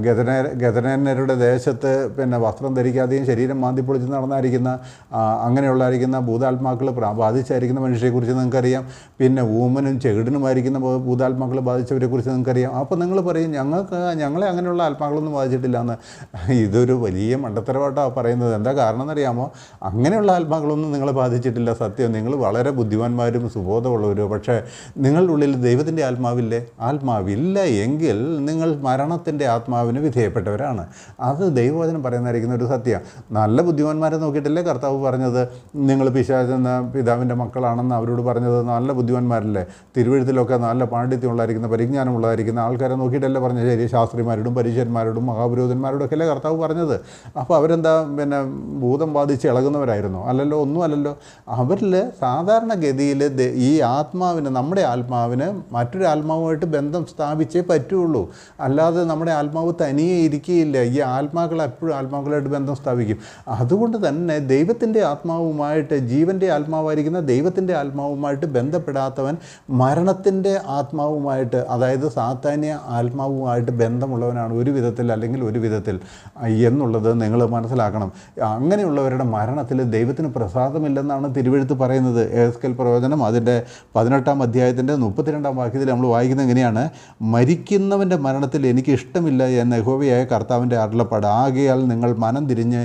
ഗദരേനരുടെ ദേശത്ത് വസ്ത്രം ധരിക്കാതെയും ശരീരം മാന്തിപ്പൊളിച്ച് നടന്നായിരിക്കുന്ന അങ്ങനെയുള്ളായിരിക്കുന്ന ഭൂതാത്മാക്കൾ ബാധിച്ചായിരിക്കുന്ന മനുഷ്യരെക്കുറിച്ച് നിങ്ങൾക്കറിയാം. പിന്നെ ഊമനും ചെകിടിനുമായിരിക്കുന്ന ഭൂതാത്മാക്കൾ ബാധിച്ചവരെക്കുറിച്ച് നിങ്ങൾക്കറിയാം. അപ്പോൾ നിങ്ങൾ പറയും ഞങ്ങളെ അങ്ങനെയുള്ള ആത്മാക്കളൊന്നും ബാധിച്ചിട്ടില്ല എന്ന്. ഇതൊരു വലിയ മണ്ടത്തരമായിട്ടാണ് പറയുന്നത്. എന്താ കാരണം എന്നറിയാമോ? അങ്ങനെയുള്ള ആത്മാക്കളൊന്നും നിങ്ങളെ ബാധിച്ചിട്ടില്ല. സത്യം, നിങ്ങൾ വളരെ ബുദ്ധിമാന്മാരും സുബോധമുള്ളവരും. പക്ഷേ നിങ്ങളുടെ ഉള്ളിൽ ദൈവത്തിൻ്റെ ആത്മാവില്ല എങ്കിൽ നിങ്ങൾ മരണത്തിൻ്റെ ആത്മാവിന് വിധേയപ്പെട്ടവരാണ്. അത് ദൈവവചനം പറയുന്നതായിരിക്കുന്ന ഒരു സത്യമാണ്. നല്ല ബുദ്ധിമാന്മാരെ നോക്കിയിട്ടല്ലേ കർത്താവ് പറഞ്ഞത് നിങ്ങൾ പിശാചെന്ന പിതാവിൻ്റെ മക്കളാണെന്ന് അവരോട് പറഞ്ഞത്? നല്ല ബുദ്ധിമാന്മാരല്ലേ? തിരുവെഴുത്തിലൊക്കെ നല്ല പാണ്ഡിത്യമുള്ളതായിരിക്കുന്ന പരിജ്ഞാനമുള്ളതായിരിക്കുന്ന ആൾക്കാരെ നോക്കിയിട്ടല്ലേ പറഞ്ഞത്? ശരി, ശാസ്ത്രിമാരോടും പരീശന്മാരോടും മഹാപുരോഹിതന്മാരോടും ഒക്കെ അല്ലേ കർത്താവ് പറഞ്ഞത്? അപ്പോൾ അവരെന്താ ഭൂതം ബാധിച്ച് ഇളകുന്നവരായിരുന്നോ? ഒന്നും അല്ലല്ലോ. അവരിൽ സാധാരണഗതിയിൽ ഈ നമ്മുടെ ആത്മാവിന് മറ്റൊരു ആത്മാവുമായിട്ട് ബന്ധം സ്ഥാപിച്ചേ പറ്റുള്ളൂ. അല്ലാതെ നമ്മുടെ ആത്മാവ് തനിയെ ഇരിക്കുകയില്ല. ഈ ആത്മാക്കൾ എപ്പോഴും ആത്മാക്കളായിട്ട് ബന്ധം സ്ഥാപിക്കും. അതുകൊണ്ട് തന്നെ ദൈവത്തിൻ്റെ ആത്മാവുമായിട്ട്, ജീവൻ്റെ ആത്മാവായിരിക്കുന്ന ദൈവത്തിൻ്റെ ആത്മാവുമായിട്ട് ബന്ധപ്പെടാത്തവൻ മരണത്തിൻ്റെ ആത്മാവുമായിട്ട്, അതായത് സാത്താന്യ ആത്മാവുമായിട്ട് ബന്ധമുള്ളവനാണ് ഒരു വിധത്തിൽ അല്ലെങ്കിൽ ഒരു വിധത്തിൽ എന്നുള്ളത് നിങ്ങൾ മനസ്സിലാക്കണം. അങ്ങനെയുള്ളവരുടെ മരണത്തിൽ ദൈവത്തിന് പ്രസാദമില്ലെന്നാണ് തിരുവെഴുത്ത് പറയുന്നത്. എഹെസ്കേൽ പ്രവചനം അതിൻ്റെ 18-ാം അധ്യായത്തിൻ്റെ 32-ാം വാക്യത്തിൽ നമ്മൾ വായിക്കുന്നത് എങ്ങനെയാണ്? മരിക്കുന്നവൻ്റെ മരണത്തിൽ എനിക്ക് ഇഷ്ടമില്ല എന്ന് യഹോവയായ കർത്താവിൻ്റെ അരുളപ്പാട്. ആകയാൽ നിങ്ങൾ മനം തിരിഞ്ഞ്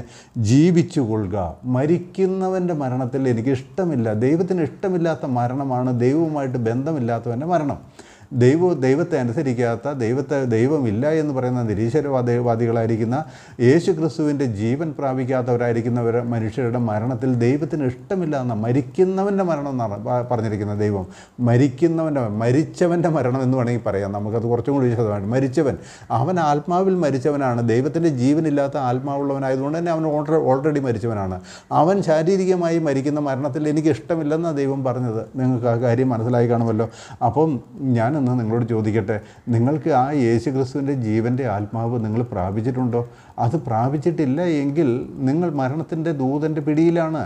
ജീവിച്ചു കൊള്ളുക. മരിക്കുന്നവൻ്റെ മരണത്തിൽ എനിക്ക് ഇഷ്ടമില്ല. ദൈവത്തിന് ഇഷ്ടമില്ലാത്ത മരണമാണ് ദൈവവുമായിട്ട് ബന്ധമില്ലാത്തവൻ്റെ മരണം. ദൈവത്തെ അനുസരിക്കാത്ത, ദൈവമില്ല എന്ന് പറയുന്ന നിരീശ്വരവാദികളായിരിക്കുന്ന, യേശു ക്രിസ്തുവിൻ്റെ ജീവൻ പ്രാപിക്കാത്തവരായിരിക്കുന്നവർ മനുഷ്യരുടെ മരണത്തിൽ ദൈവത്തിന് ഇഷ്ടമില്ല എന്ന, മരിക്കുന്നവൻ്റെ മരണം എന്നാണ് പറഞ്ഞിരിക്കുന്നത്. ദൈവം മരിച്ചവൻ്റെ മരണം എന്ന് വേണമെങ്കിൽ പറയാം. നമുക്കത് കുറച്ചും കൂടി വിശദമായിട്ട്, മരിച്ചവൻ, അവൻ ആത്മാവിൽ മരിച്ചവനാണ്. ദൈവത്തിൻ്റെ ജീവനില്ലാത്ത ആത്മാവുള്ളവനായതുകൊണ്ട് തന്നെ അവൻ ഓൾറെഡി മരിച്ചവനാണ്. അവൻ ശാരീരികമായി മരിക്കുന്ന മരണത്തിൽ എനിക്ക് ഇഷ്ടമില്ലെന്നാണ് ദൈവം പറഞ്ഞത്. നിങ്ങൾക്ക് ആ കാര്യം മനസ്സിലായി കാണുമല്ലോ. അപ്പം ഞാനൊന്ന് നിങ്ങളോട് ചോദിക്കട്ടെ, നിങ്ങൾക്ക് ആ യേശു ക്രിസ്തുവിൻ്റെ ജീവൻ്റെ ആത്മാവ് നിങ്ങൾ പ്രാപിച്ചിട്ടുണ്ടോ? അത് പ്രാപിച്ചിട്ടില്ല എങ്കിൽ നിങ്ങൾ മരണത്തിൻ്റെ ദൂതൻ്റെ പിടിയിലാണ്,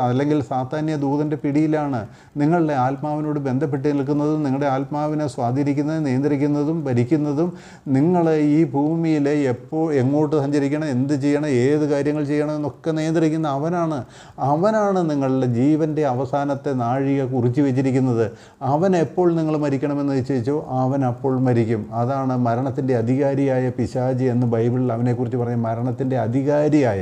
അല്ലെങ്കിൽ സാത്താന്യ ദൂതൻ്റെ പിടിയിലാണ്. നിങ്ങളുടെ ആത്മാവിനോട് ബന്ധപ്പെട്ട് നിൽക്കുന്നതും നിങ്ങളുടെ ആത്മാവിനെ സ്വാധീനിക്കുന്നതും നിയന്ത്രിക്കുന്നതും ഭരിക്കുന്നതും നിങ്ങൾ ഈ ഭൂമിയിൽ എങ്ങോട്ട് സഞ്ചരിക്കണം, എന്ത് ചെയ്യണം, ഏത് കാര്യങ്ങൾ ചെയ്യണം എന്നൊക്കെ നിയന്ത്രിക്കുന്ന അവനാണ് നിങ്ങളുടെ ജീവൻ്റെ അവസാനത്തെ നാഴിക കുറിച്ച് വെച്ചിരിക്കുന്നത്. അവൻ എപ്പോൾ നിങ്ങൾ മരിക്കണമെന്ന് നിശ്ചയിച്ചോ അവൻ അപ്പോൾ മരിക്കും. അതാണ് മരണത്തിൻ്റെ അധികാരിയായ പിശാചി എന്ന് ബൈബിളിൽ അവനെക്കുറിച്ച് പറയും. മരണത്തിൻ്റെ അധികാരിയായ,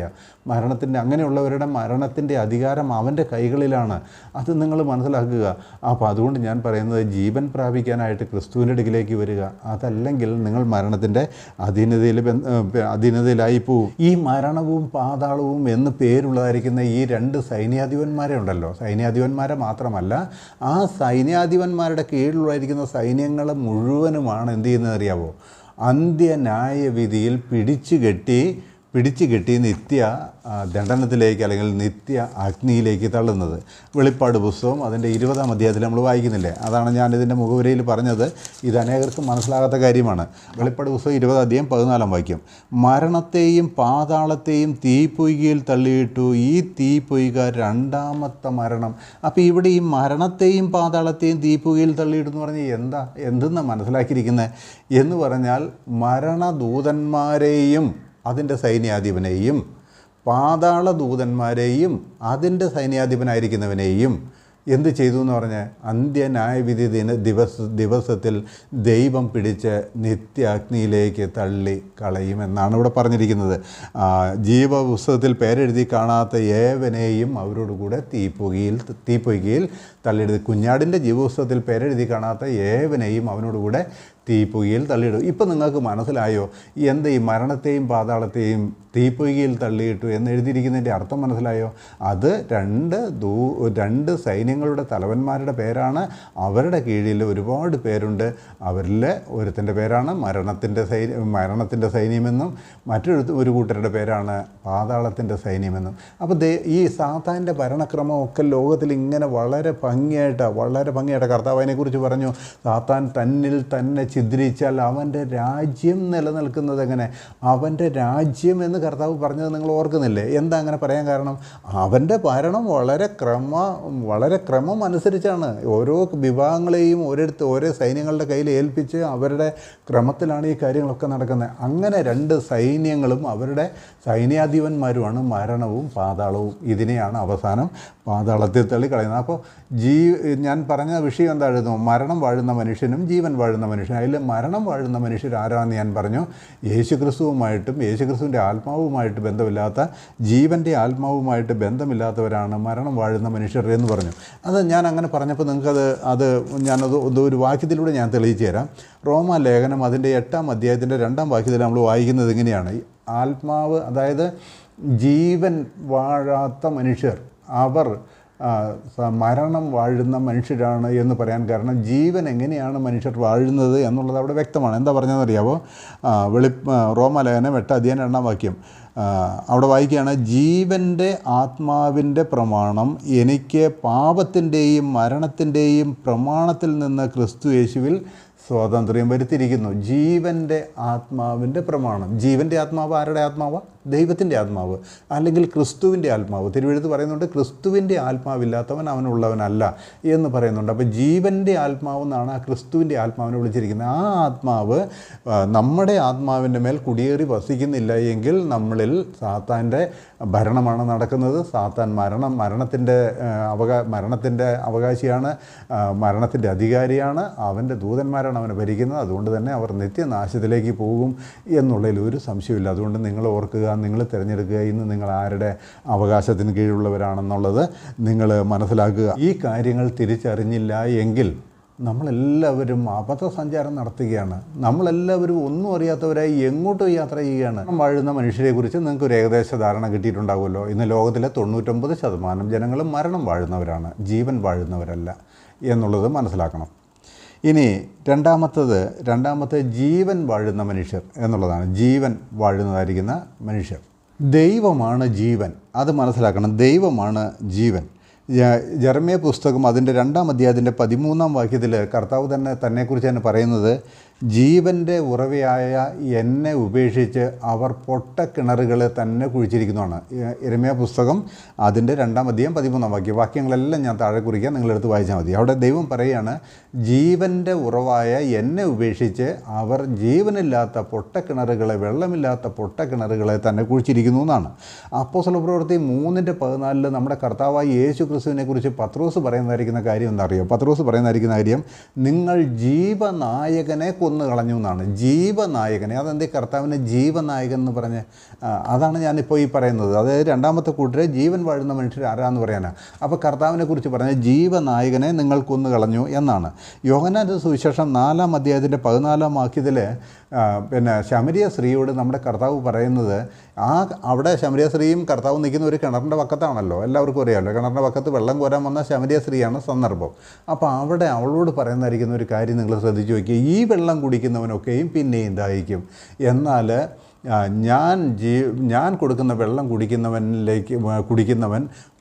അങ്ങനെയുള്ളവരുടെ മരണത്തിൻ്റെ അധികാരം അവൻ്റെ കൈകളിലാണ്. അത് നിങ്ങൾ മനസ്സിലാക്കുക. അപ്പോൾ അതുകൊണ്ട് ഞാൻ പറയുന്നത്, ജീവൻ പ്രാപിക്കാനായിട്ട് ക്രിസ്തുവിൻ്റെ അടുക്കിലേക്ക് വരിക. അതല്ലെങ്കിൽ നിങ്ങൾ മരണത്തിൻ്റെ അധീനതയിലായി പോവും. ഈ മരണവും പാതാളവും എന്ന് പേരുള്ളതായിരിക്കുന്ന ഈ രണ്ട് സൈന്യാധിപന്മാരെ ഉണ്ടല്ലോ, സൈന്യാധിപന്മാരെ മാത്രമല്ല, ആ സൈന്യാധിപന്മാരുടെ കീഴിലുള്ളതായിരിക്കുന്ന സൈന്യങ്ങൾ മുഴുവനുമാണ് എന്ത് ചെയ്യുന്നത് അറിയാവോ? അന്ത്യന്യായവിധിയിൽ പിടിച്ചു കെട്ടി നിത്യ ദണ്ഡനത്തിലേക്ക്, അല്ലെങ്കിൽ നിത്യ അഗ്നിയിലേക്ക് തള്ളുന്നത്. വെളിപ്പാട് പുസ്തകം അതിൻ്റെ 20-ാം അധ്യായത്തിൽ നമ്മൾ വായിക്കുന്നില്ലേ? അതാണ് ഞാനിതിൻ്റെ മുഖവരയിൽ പറഞ്ഞത്. ഇത് അനേകർക്കും മനസ്സിലാകാത്ത കാര്യമാണ്. വെളിപ്പാട് പുസ്തകം 20-ാം അധ്യായം 14-ാം വാക്യം, മരണത്തെയും പാതാളത്തെയും തീപ്പൊയ്കയിൽ തള്ളിയിട്ടു, ഈ തീപ്പൊയ്ക രണ്ടാമത്തെ മരണം. അപ്പോൾ ഇവിടെ ഈ മരണത്തെയും പാതാളത്തെയും തീപ്പൊയ്കയിൽ തള്ളിയിട്ടു എന്ന് പറഞ്ഞാൽ എന്തെന്നാണ് മനസ്സിലാക്കിയിരിക്കുന്നത് എന്ന് പറഞ്ഞാൽ, മരണദൂതന്മാരെയും അതിൻ്റെ സൈന്യാധിപനെയും, പാതാള ദൂതന്മാരെയും അതിൻ്റെ സൈന്യാധിപനായിരിക്കുന്നവനെയും എന്ത് ചെയ്തു എന്ന് പറഞ്ഞ് അന്ത്യന്യായവിധി ദിവസത്തിൽ ദൈവം പിടിച്ച് നിത്യാഗ്നിയിലേക്ക് തള്ളി കളയുമെന്നാണ് ഇവിടെ പറഞ്ഞിരിക്കുന്നത്. ജീവപുസ്തകത്തിൽ പേരെഴുതി കാണാത്ത ഏവനെയും അവരോടുകൂടെ തീപ്പൊയ്കയിൽ തള്ളിയിടും. കുഞ്ഞാടിൻ്റെ ജീവപുസ്തകത്തിൽ പേരെഴുതി കാണാത്ത ഏവനെയും അവനോടുകൂടെ തീപ്പൊയ്കയിൽ തള്ളിയിടും. ഇപ്പം നിങ്ങൾക്ക് മനസ്സിലായോ ഈ മരണത്തെയും പാതാളത്തെയും തീപ്പൊയ്കയിൽ തള്ളിയിട്ടു എന്ന് എഴുതിയിരിക്കുന്നതിൻ്റെ അർത്ഥം മനസ്സിലായോ? അത് രണ്ട് സൈന്യങ്ങളുടെ തലവന്മാരുടെ പേരാണ്. അവരുടെ കീഴിൽ ഒരുപാട് പേരുണ്ട്. അവരിൽ ഒരുത്തൻ്റെ പേരാണ് മരണത്തിൻ്റെ സൈന്യമെന്നും മറ്റൊരു കൂട്ടരുടെ പേരാണ് പാതാളത്തിൻ്റെ സൈന്യമെന്നും. അപ്പോൾ ഈ സാത്താൻ്റെ ഭരണക്രമമൊക്കെ ലോകത്തിൽ ഇങ്ങനെ വളരെ ഭംഗിയായിട്ട് കർത്താവ് അതിനെക്കുറിച്ച് പറഞ്ഞു. സാത്താൻ തന്നിൽ തന്നെ ഛിദ്രിച്ചാൽ അവൻ്റെ രാജ്യം നിലനിൽക്കുന്നത് എങ്ങനെ? അവൻ്റെ രാജ്യം എന്ന് കർത്താവ് പറഞ്ഞത് നിങ്ങൾ ഓർക്കുന്നില്ലേ? എന്താ അങ്ങനെ പറയാൻ കാരണം? അവൻ്റെ ഭരണം വളരെ ക്രമം അനുസരിച്ചാണ്. ഓരോ വിഭാഗങ്ങളെയും ഓരോ സൈന്യങ്ങളുടെ കയ്യിൽ ഏൽപ്പിച്ച് അവരുടെ ക്രമത്തിലാണ് ഈ കാര്യങ്ങളൊക്കെ നടക്കുന്നത്. അങ്ങനെ രണ്ട് സൈന്യങ്ങളും അവരുടെ സൈന്യാധിപന്മാരുമാണ് മരണവും പാതാളവും. ഇതിനെയാണ് അവസാനം പാതാളത്തിൽ തള്ളിക്കളയുന്നത്. അപ്പോൾ ഞാൻ പറഞ്ഞ വിഷയം എന്തായിരുന്നു? മരണം വാഴുന്ന മനുഷ്യനും ജീവൻ വാഴുന്ന മനുഷ്യനും. അതിൽ മരണം വാഴുന്ന മനുഷ്യർ ആരാണെന്ന് ഞാൻ പറഞ്ഞു. യേശുക്രിസ്തുവുമായിട്ടും യേശുക്രിസ്തുവിൻ്റെ ആത്മാവുമായിട്ട് ബന്ധമില്ലാത്ത, ജീവൻ്റെ ആത്മാവുമായിട്ട് ബന്ധമില്ലാത്തവരാണ് മരണം വാഴുന്ന മനുഷ്യർ എന്ന് പറഞ്ഞു. അത് ഞാൻ അങ്ങനെ പറഞ്ഞപ്പോൾ ഞാനത് ഒരു വാക്യത്തിലൂടെ ഞാൻ തെളിയിച്ചു തരാം. റോമാലേഖനം അതിൻ്റെ 8-ാം അധ്യായത്തിൻ്റെ 2-ാം വാക്യത്തിൽ നമ്മൾ വായിക്കുന്നത് ഇങ്ങനെയാണ്. ആത്മാവ്, അതായത് ജീവൻ വാഴാത്ത മനുഷ്യർ, അവർ മരണം വാഴുന്ന മനുഷ്യരാണ് എന്ന് പറയാൻ കാരണം, ജീവൻ എങ്ങനെയാണ് മനുഷ്യർ വാഴുന്നത് എന്നുള്ളത് അവിടെ വ്യക്തമാണ്. എന്താ പറഞ്ഞതെന്നറിയാവോ? റോമാലേഖനം 8-ാം അധ്യായം 2-ാം വാക്യം അവിടെ വായിക്കുകയാണ്, ജീവൻ്റെ ആത്മാവിൻ്റെ പ്രമാണം എനിക്ക് പാപത്തിൻ്റെയും മരണത്തിൻ്റെയും പ്രമാണത്തിൽ നിന്ന് ക്രിസ്തു യേശുവിൽ സ്വാതന്ത്ര്യം വരുത്തിയിരിക്കുന്നു. ജീവൻ്റെ ആത്മാവിൻ്റെ പ്രമാണം. ജീവൻ്റെ ആത്മാവ് ആരുടെ ആത്മാവ്? ദൈവത്തിൻ്റെ ആത്മാവ്, അല്ലെങ്കിൽ ക്രിസ്തുവിൻ്റെ ആത്മാവ്. തിരുവെഴുത്ത് പറയുന്നുണ്ട്, ക്രിസ്തുവിൻ്റെ ആത്മാവില്ലാത്തവൻ അവനുള്ളവനല്ല എന്ന് പറയുന്നുണ്ട്. അപ്പോൾ ജീവൻ്റെ ആത്മാവ് എന്നാണ് ആ ക്രിസ്തുവിൻ്റെ ആത്മാവിനെ വിളിച്ചിരിക്കുന്നത്. ആ ആത്മാവ് നമ്മുടെ ആത്മാവിൻ്റെ മേൽ കുടിയേറി വസിക്കുന്നില്ല എങ്കിൽ നമ്മളിൽ സാത്താൻ്റെ ഭരണമാണ് നടക്കുന്നത്. സാത്താൻ മരണത്തിൻ്റെ അവകാശിയാണ്, മരണത്തിൻ്റെ അധികാരിയാണ്. അവൻ്റെ ദൂതന്മാരാണ് അവനെ ഭരിക്കുന്നത്. അതുകൊണ്ട് തന്നെ അവർ നിത്യനാശത്തിലേക്ക് പോകും എന്നുള്ളതിൽ ഒരു സംശയമില്ല. അതുകൊണ്ട് നിങ്ങൾ ഓർക്കുക, നിങ്ങൾ തിരഞ്ഞെടുക്കുക, ഇന്ന് നിങ്ങൾ ആരുടെ അവകാശത്തിന് കീഴിലുള്ളവരാണെന്നുള്ളത് നിങ്ങൾ മനസ്സിലാക്കുക. ഈ കാര്യങ്ങൾ തിരിച്ചറിഞ്ഞില്ല എങ്കിൽ നമ്മളെല്ലാവരും അബദ്ധസഞ്ചാരം നടത്തുകയാണ്. നമ്മളെല്ലാവരും ഒന്നും അറിയാത്തവരായി എങ്ങോട്ടും യാത്ര ചെയ്യുകയാണ്. വാഴുന്ന മനുഷ്യരെക്കുറിച്ച് നിങ്ങൾക്കൊരു ഏകദേശ ധാരണ കിട്ടിയിട്ടുണ്ടാകുമല്ലോ. ഇന്ന് ലോകത്തിലെ 99% ജനങ്ങളും മരണം വാഴുന്നവരാണ്, ജീവൻ വാഴുന്നവരല്ല എന്നുള്ളത് മനസ്സിലാക്കണം. ഇനി രണ്ടാമത്തെ ജീവൻ വാഴുന്ന മനുഷ്യർ എന്നുള്ളതാണ്. ജീവൻ വാഴുന്നതായിരിക്കുന്ന മനുഷ്യർ. ദൈവമാണ് ജീവൻ, അത് മനസ്സിലാക്കണം. ദൈവമാണ് ജീവൻ. ജെറമ്യാ പുസ്തകം അതിൻ്റെ 2-ാം അധ്യായത്തിൻ്റെ 13-ാം വാക്യത്തിൽ കർത്താവ് തന്നെക്കുറിച്ച് തന്നെ പറയുന്നത്, ജീവൻ്റെ ഉറവയായ എന്നെ ഉപേക്ഷിച്ച് അവർ പൊട്ടക്കിണറുകളെ തന്നെ കുഴിച്ചിരിക്കുന്നതാണ്. യെരമ്യാ പുസ്തകം അതിൻ്റെ 2-ാം അധ്യായം 13-ാം വാക്യം. വാക്യങ്ങളെല്ലാം ഞാൻ താഴെ കുറിക്കാൻ നിങ്ങളെടുത്ത് വായിച്ചാൽ മതി. അവിടെ ദൈവം പറയുകയാണ്, ജീവൻ്റെ ഉറവായ എന്നെ ഉപേക്ഷിച്ച് അവർ ജീവനില്ലാത്ത പൊട്ടക്കിണറുകളെ, വെള്ളമില്ലാത്ത പൊട്ടക്കിണറുകളെ തന്നെ കുഴിച്ചിരിക്കുന്നു എന്നാണ്. അപ്പോസ്തലപ്രവൃത്തി 3:14 നമ്മുടെ കർത്താവായ യേശു ക്രിസ്തുവിനെക്കുറിച്ച് പത്രോസ് പറയുന്നതായിരിക്കുന്ന കാര്യം എന്നറിയോ? പത്രോസ് പറയുന്നതായിരിക്കുന്ന കാര്യം, നിങ്ങൾ ജീവനായകനെ കൊന്നു കളഞ്ഞു എന്നാണ്. ജീവനായകനെ, അതെന്തേ കർത്താവിനെ ജീവനായകൻ എന്ന് പറഞ്ഞ്? അതാണ് ഞാനിപ്പോൾ ഈ പറയുന്നത്. അതായത് 2-ാമത്തെ കൂട്ടരെ ജീവൻ വാഴുന്ന മനുഷ്യർ ആരാന്ന് പറയാനാണ്. അപ്പോൾ കർത്താവിനെ കുറിച്ച് പറഞ്ഞ ജീവനായകനെ നിങ്ങൾ കൊന്നു കളഞ്ഞു എന്നാണ്. യോഹന്നാന്റെ സുവിശേഷം 4-ാം അധ്യായത്തിൻ്റെ 14-ാം വാക്യത്തിൽ ശമരിയ സ്ത്രീയോട് നമ്മുടെ കർത്താവ് പറയുന്നത്, അവിടെ ശമരിയ സ്ത്രീയും കർത്താവ് നിൽക്കുന്ന ഒരു കിണറിൻ്റെ പക്കത്താണല്ലോ, എല്ലാവർക്കും അറിയാമല്ലോ. കിണറിൻ്റെ പക്കത്ത് വെള്ളം കോരാൻ വന്ന ശമരിയ സ്ത്രീയാണ് സന്ദർഭം. അപ്പോൾ അവിടെ അവളോട് പറയുന്നതായിരിക്കുന്ന ഒരു കാര്യം നിങ്ങൾ ശ്രദ്ധിച്ച് നോക്കിയാൽ, ഈ വെള്ളം കുടിക്കുന്നവനൊക്കെയും പിന്നെയും ദാഹിക്കും, എന്നാൽ ഞാൻ കൊടുക്കുന്ന വെള്ളം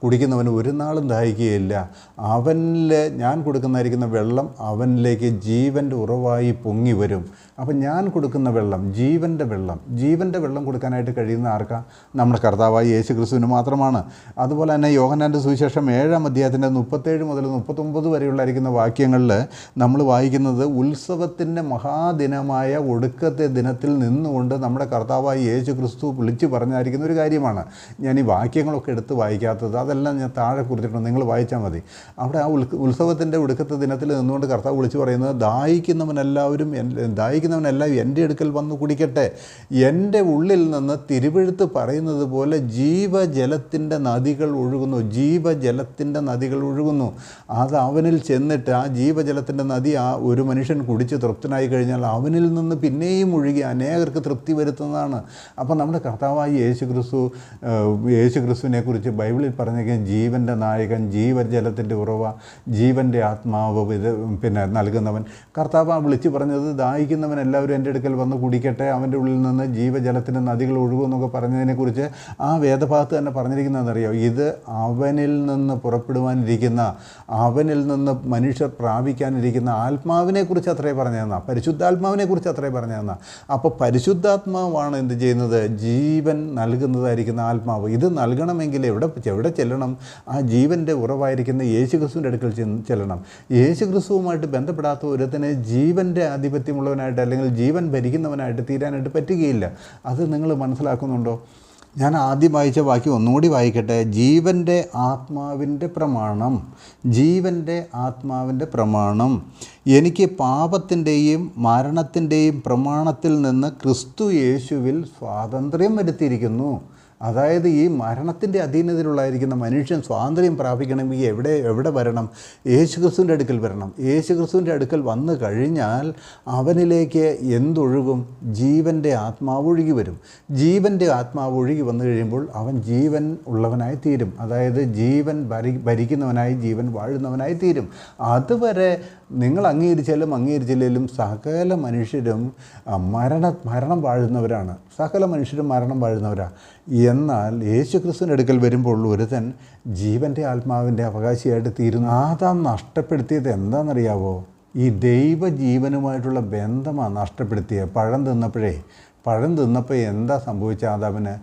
കുടിക്കുന്നവൻ ഒരു നാളും ദാഹിക്കുകയില്ല. അവനിൽ ഞാൻ കൊടുക്കുന്നതായിരിക്കുന്ന വെള്ളം അവനിലേക്ക് ജീവൻ്റെ ഉറവായി പൊങ്ങി വരും. അപ്പം ഞാൻ കൊടുക്കുന്ന വെള്ളം ജീവൻ്റെ വെള്ളം കൊടുക്കാനായിട്ട് കഴിയുന്ന ആർക്കാ? നമ്മുടെ കർത്താവായ യേശു ക്രിസ്തുവിന് മാത്രമാണ്. അതുപോലെ തന്നെ യോഹന്നാന്റെ സുവിശേഷം 7-ാം അധ്യായത്തിൻ്റെ 37 മുതൽ 39 വരെയുള്ളായിരിക്കുന്ന വാക്യങ്ങളിൽ നമ്മൾ വായിക്കുന്നത്, ഉത്സവത്തിൻ്റെ മഹാദിനമായ ഒടുക്കത്തെ ദിനത്തിൽ നിന്നുകൊണ്ട് നമ്മുടെ കർത്താവായ യേശു ക്രിസ്തു വിളിച്ചു പറഞ്ഞായിരിക്കുന്ന ഒരു കാര്യമാണ്. ഞാൻ ഈ വാക്യങ്ങളൊക്കെ എടുത്ത് വായിക്കാത്തത്, അതെല്ലാം ഞാൻ താഴെ കുറിച്ചിട്ടുണ്ട്, നിങ്ങൾ വായിച്ചാൽ മതി. അവിടെ ആ ഉത്സവത്തിൻ്റെ ഒടുക്കത്തെ ദിനത്തിൽ നിന്നുകൊണ്ട് കർത്താവ് വിളിച്ചു പറയുന്നത്, ദാഹിക്കുന്നവനെല്ലാം എൻ്റെ അടുക്കൽ വന്ന് കുടിക്കട്ടെ. എൻ്റെ ഉള്ളിൽ നിന്ന് തിരുവെഴുത്ത് പറയുന്നത് പോലെ ജീവജലത്തിൻ്റെ നദികൾ ഒഴുകുന്നു. അത് അവനിൽ ചെന്നിട്ട് ആ ജീവജലത്തിൻ്റെ നദി ഒരു മനുഷ്യൻ കുടിച്ച് തൃപ്തനായി കഴിഞ്ഞാൽ അവനിൽ നിന്ന് പിന്നെയും ഒഴുകി അനേകർക്ക് തൃപ്തി വരുത്തുന്നതാണ്. അപ്പോൾ നമ്മുടെ കർത്താവായ യേശു ക്രിസ്തുവിനെ കുറിച്ച് ബൈബിളിൽ പറഞ്ഞേക്കാൻ ജീവൻ്റെ നായകൻ, ജീവജലത്തിൻ്റെ ഉറവ, ജീവൻ്റെ ആത്മാവ് നൽകുന്നവൻ. കർത്താവ് വിളിച്ച് പറഞ്ഞത്, ദാഹിക്കുന്നവൻ എല്ലാവരും എൻ്റെ അടുക്കൽ വന്ന് കുടിക്കട്ടെ, അവൻ്റെ ഉള്ളിൽ നിന്ന് ജീവജലത്തിൻ്റെ നദികൾ ഒഴുകുമെന്നൊക്കെ പറഞ്ഞതിനെക്കുറിച്ച് ആ വേദഭാഗത്ത് തന്നെ പറഞ്ഞിരിക്കുന്നതെന്നറിയോ? ഇത് അവനിൽ നിന്ന് പുറപ്പെടുവാനിരിക്കുന്ന, അവനിൽ നിന്ന് മനുഷ്യർ പ്രാപിക്കാനിരിക്കുന്ന ആത്മാവിനെക്കുറിച്ച് അത്രേ പറഞ്ഞതെന്നാ, പരിശുദ്ധാത്മാവിനെക്കുറിച്ച് അത്രേ പറഞ്ഞതെന്നാ. അപ്പോൾ പരിശുദ്ധാത്മാവാണ് എന്ത് ചെയ്യുന്നത്? ജീവൻ നൽകുന്നതായിരിക്കുന്ന ആത്മാവ്. ഇത് നൽകണമെങ്കിൽ എവിടെ ചെല്ലണം? ആ ജീവൻ്റെ ഉറവായിരിക്കുന്ന യേശു ക്രിസ്തുവിൻ്റെ അടുക്കൽ ചെല്ലണം. യേശു ക്രിസ്തുവുമായിട്ട് ബന്ധപ്പെടാത്ത ഒരുത്തനെ ജീവൻ്റെ ആധിപത്യമുള്ളവനായിട്ട് അല്ലെങ്കിൽ ജീവൻ ഭരിക്കുന്നവനായിട്ട് തീരാനായിട്ട് പറ്റുകയില്ല. അത് നിങ്ങൾ മനസ്സിലാക്കുന്നുണ്ടോ? ഞാൻ ആദ്യം വായിച്ച വാക്യം ഒന്നുകൂടി വായിക്കട്ടെ. ജീവൻ്റെ ആത്മാവിൻ്റെ പ്രമാണം എനിക്ക് പാപത്തിൻ്റെയും മരണത്തിൻ്റെയും പ്രമാണത്തിൽ നിന്ന് ക്രിസ്തു യേശുവിൽ സ്വാതന്ത്ര്യം വരുത്തിയിരിക്കുന്നു. അതായത് ഈ മരണത്തിൻ്റെ അധീനതയിലുള്ളായിരിക്കുന്ന മനുഷ്യൻ സ്വാതന്ത്ര്യം പ്രാപിക്കണമെങ്കിൽ എവിടെ വരണം? യേശു ക്രിസ്തുവിൻ്റെ അടുക്കൽ വരണം. യേശു ക്രിസ്തുവിൻ്റെ അടുക്കൽ വന്നു കഴിഞ്ഞാൽ അവനിലേക്ക് എന്തൊഴുകും? ജീവൻ്റെ ആത്മാവ് ഒഴുകി വരും. ജീവൻ്റെ ആത്മാവ് ഒഴുകി വന്നു കഴിയുമ്പോൾ അവൻ ജീവൻ ഉള്ളവനായി തീരും. അതായത് ജീവൻ ഭരിക്കുന്നവനായി, ജീവൻ വാഴുന്നവനായി തീരും. അതുവരെ നിങ്ങൾ അംഗീകരിച്ചില്ലെങ്കിലും സകല മനുഷ്യരും മരണം വാഴുന്നവരാണ്. എന്നാൽ യേശു ക്രിസ്തുവിൻ്റെ അടുക്കൽ വരുമ്പോൾ ഒരുത്തൻ ജീവൻ്റെ ആത്മാവിൻ്റെ അവകാശിയായിട്ട് തീരുന്നു. ആദാം നഷ്ടപ്പെടുത്തിയത് എന്താണെന്നറിയാവോ? ഈ ദൈവജീവനുമായിട്ടുള്ള ബന്ധമാണ് നഷ്ടപ്പെടുത്തിയത്. പഴം തിന്നപ്പോൾ എന്താ സംഭവിച്ച ആദാമിന്?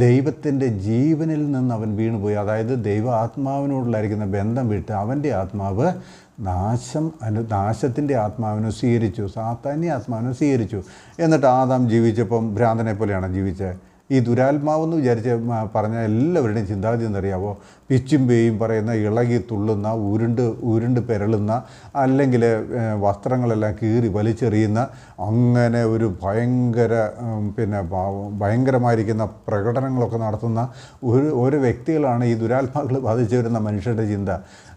ദൈവത്തിൻ്റെ ജീവനിൽ നിന്ന് അവൻ വീണുപോയി. അതായത് ദൈവ ആത്മാവിനോടുള്ളായിരിക്കുന്ന ബന്ധം വിട്ട് അവൻ്റെ ആത്മാവ് നാശത്തിൻ്റെ ആത്മാവിനെ സ്വീകരിച്ചു, സാത്താന്യ ആത്മാവിനെ സ്വീകരിച്ചു. എന്നിട്ട് ആദാം ജീവിച്ചപ്പം ഭ്രാന്തനെ പോലെയാണ് ജീവിച്ചത്. ഈ ദുരാത്മാവെന്ന് പറഞ്ഞ എല്ലാവരുടെയും ചിന്താഗതി എന്നറിയാവോ? പിച്ചും പേയും പറയുന്ന, ഇളകി തുള്ളുന്ന, ഉരുണ്ട് പെരളുന്ന, അല്ലെങ്കിൽ വസ്ത്രങ്ങളെല്ലാം കീറി വലിച്ചെറിയുന്ന, അങ്ങനെ ഒരു ഭയങ്കരമായിരിക്കുന്ന പ്രകടനങ്ങളൊക്കെ നടത്തുന്ന ഒരു വ്യക്തികളാണ് ഈ ദുരാത്മാക്കൾ ബാധിച്ചു വരുന്ന മനുഷ്യരുടെ ചിന്ത.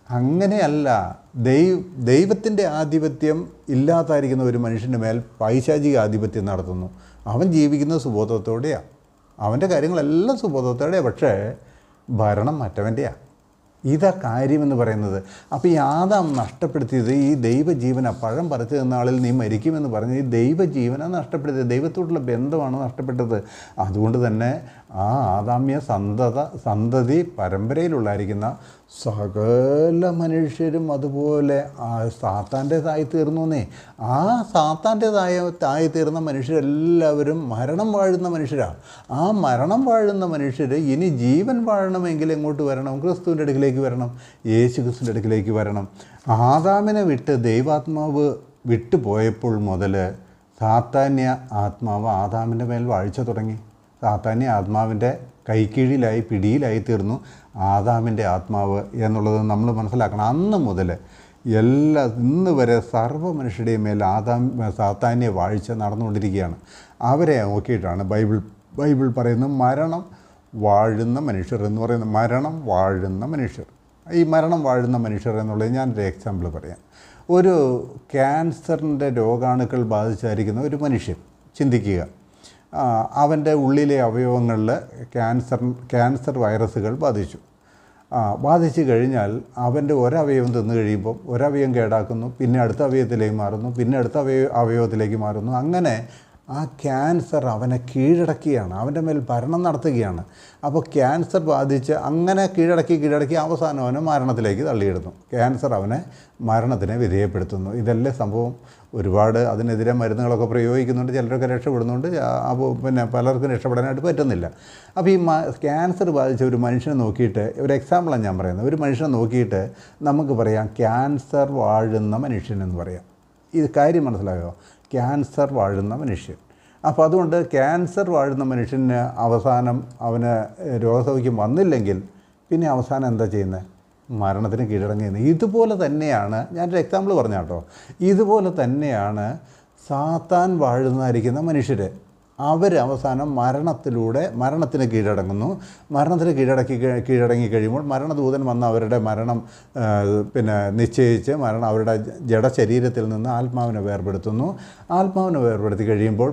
അങ്ങനെയല്ല. ദൈവത്തിൻ്റെ ആധിപത്യം ഇല്ലാതായിരിക്കുന്ന ഒരു മനുഷ്യൻ്റെ മേൽ പൈശാചിക ആധിപത്യം നടത്തുന്നു. അവൻ ജീവിക്കുന്നത് സുബോധത്തോടെയാണ്, അവൻ്റെ കാര്യങ്ങളെല്ലാം സുബോധത്തോടെയാണ്, പക്ഷേ ഭരണം മറ്റവൻ്റെയാണ്. ഇതാ കാര്യമെന്ന് പറയുന്നത്. അപ്പോൾ ഈ ആദാം നഷ്ടപ്പെടുത്തിയത് ഈ ദൈവജീവന, പഴം പറിച്ചു തന്ന ആളിൽ നീ മരിക്കുമെന്ന് പറഞ്ഞ് ഈ ദൈവജീവനാണ് നഷ്ടപ്പെടുത്തിയത്, ദൈവത്തോടുള്ള ബന്ധമാണ് നഷ്ടപ്പെട്ടത്. അതുകൊണ്ട് തന്നെ ആ ആദാമ്യ സന്തതി പരമ്പരയിലുള്ളായിരിക്കുന്ന സകല മനുഷ്യരും അതുപോലെ സാത്താൻ്റേതായി തീർന്നു. ആ സാത്താൻ്റേതായി തീർന്ന മനുഷ്യരെല്ലാവരും മരണം വാഴുന്ന മനുഷ്യരാണ്. ആ മരണം വാഴുന്ന മനുഷ്യർ ഇനി ജീവൻ വാഴണമെങ്കിൽ എങ്ങോട്ട് വരണം? ക്രിസ്തുവിൻ്റെ അടുക്കിലേക്ക് വരണം, യേശു ക്രിസ്തുവിൻ്റെ അടുക്കിലേക്ക് വരണം. ആദാമിനെ വിട്ട് ദൈവാത്മാവ് വിട്ടുപോയപ്പോൾ മുതൽ സാത്താന്യ ആത്മാവ് ആദാമിൻ്റെ മേൽ വാഴ്ച തുടങ്ങി. സാത്താന്യ ആത്മാവിൻ്റെ കൈക്കീഴിലായി, പിടിയിലായി തീർന്നു ആദാമിൻ്റെ ആത്മാവ് എന്നുള്ളത് നമ്മൾ മനസ്സിലാക്കണം. അന്ന് മുതൽ ഇന്ന് വരെ സർവ്വ മനുഷ്യരുടെയും മേൽ സാത്താന്യ വാഴ്ച നടന്നുകൊണ്ടിരിക്കുകയാണ്. അവരെ നോക്കിയിട്ടാണ് ബൈബിൾ പറയുന്നത് മരണം വാഴുന്ന മനുഷ്യർ എന്ന് പറയുന്നത്. മരണം വാഴുന്ന മനുഷ്യർ, ഈ മരണം വാഴുന്ന മനുഷ്യർ എന്നുള്ളത് ഞാനൊരു എക്സാമ്പിൾ പറയാം. ഒരു ക്യാൻസറിൻ്റെ രോഗാണുക്കൾ ബാധിച്ചായിരിക്കുന്ന ഒരു മനുഷ്യൻ ചിന്തിക്കുക, അവൻ്റെ ഉള്ളിലെ അവയവങ്ങളിൽ ക്യാൻസർ വൈറസുകൾ ബാധിച്ചു കഴിഞ്ഞാൽ അവൻ്റെ ഒരവയവം തിന്നു കഴിയുമ്പോൾ ഒരവയവം കേടാക്കുന്നു, പിന്നെ അടുത്ത അവയവത്തിലേക്ക് മാറുന്നു, പിന്നെ അടുത്ത അവയവത്തിലേക്ക് മാറുന്നു. അങ്ങനെ ആ ക്യാൻസർ അവനെ കീഴടക്കുകയാണ്, അവൻ്റെ മേൽ ഭരണം നടത്തുകയാണ്. അപ്പോൾ ക്യാൻസർ ബാധിച്ച് അങ്ങനെ കീഴടക്കി അവസാനം അവനെ മരണത്തിലേക്ക് തള്ളിയിടുന്നു. ക്യാൻസർ അവനെ മരണത്തിനെ വിധേയപ്പെടുത്തുന്നു. ഇതല്ലേ സംഭവം. ഒരുപാട് അതിനെതിരെ മരുന്നുകളൊക്കെ പ്രയോഗിക്കുന്നുണ്ട്, ചിലരൊക്കെ രക്ഷപ്പെടുന്നുണ്ട്, അപ്പോൾ പിന്നെ പലർക്കും രക്ഷപ്പെടാനായിട്ട് പറ്റുന്നില്ല. അപ്പോൾ ഈ ക്യാൻസർ ബാധിച്ച ഒരു മനുഷ്യനെ നോക്കിയിട്ട്, ഒരു എക്സാമ്പിളാണ് ഞാൻ പറയുന്നത്, ഒരു മനുഷ്യനെ നോക്കിയിട്ട് നമുക്ക് പറയാം ക്യാൻസർ വാഴുന്ന മനുഷ്യൻ എന്ന് പറയാം. ഇത് കാര്യം മനസ്സിലായോ? ക്യാൻസർ വാഴുന്ന മനുഷ്യൻ. അപ്പോൾ അതുകൊണ്ട് ക്യാൻസർ വാഴുന്ന മനുഷ്യന് അവസാനം അവന് രോഗസൗഖ്യം വന്നില്ലെങ്കിൽ പിന്നെ അവസാനം എന്താ ചെയ്യുന്നത്? മരണത്തിന് കീഴടങ്ങുന്നത്. ഇതുപോലെ തന്നെയാണ്, ഞാനൊരു എക്സാമ്പിൾ പറഞ്ഞ കേട്ടോ, ഇതുപോലെ തന്നെയാണ് സാത്താൻ വാഴുന്നതായിരിക്കുന്ന മനുഷ്യർ. അവർ അവസാനം മരണത്തിന് കീഴടങ്ങുന്നു. മരണത്തിന് കീഴടങ്ങി കഴിയുമ്പോൾ മരണദൂതൻ വന്ന് അവരുടെ മരണം നിശ്ചയിച്ച് അവരുടെ ജഡശരീരത്തിൽ നിന്ന് ആത്മാവിനെ വേർപെടുത്തുന്നു. ആത്മാവിനെ വേർപെടുത്തി കഴിയുമ്പോൾ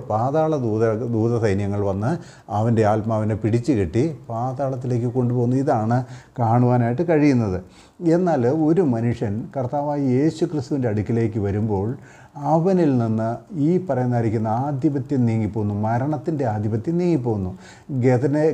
ദൂത സൈന്യങ്ങൾ വന്ന് അവൻ്റെ ആത്മാവിനെ പിടിച്ചു കെട്ടി പാതാളത്തിലേക്ക് കൊണ്ടുപോകുന്നു. ഇതാണ് കാണുവാനായിട്ട് കഴിയുന്നത്. എന്നാൽ ഒരു മനുഷ്യൻ കർത്താവായ യേശു ക്രിസ്തുവിൻ്റെ അടുക്കിലേക്ക് വരുമ്പോൾ അവനിൽ നിന്ന് ഈ പറയുന്നതായിരിക്കുന്ന ആധിപത്യം നീങ്ങിപ്പോകുന്നു, മരണത്തിൻ്റെ ആധിപത്യം നീങ്ങിപ്പോകുന്നു.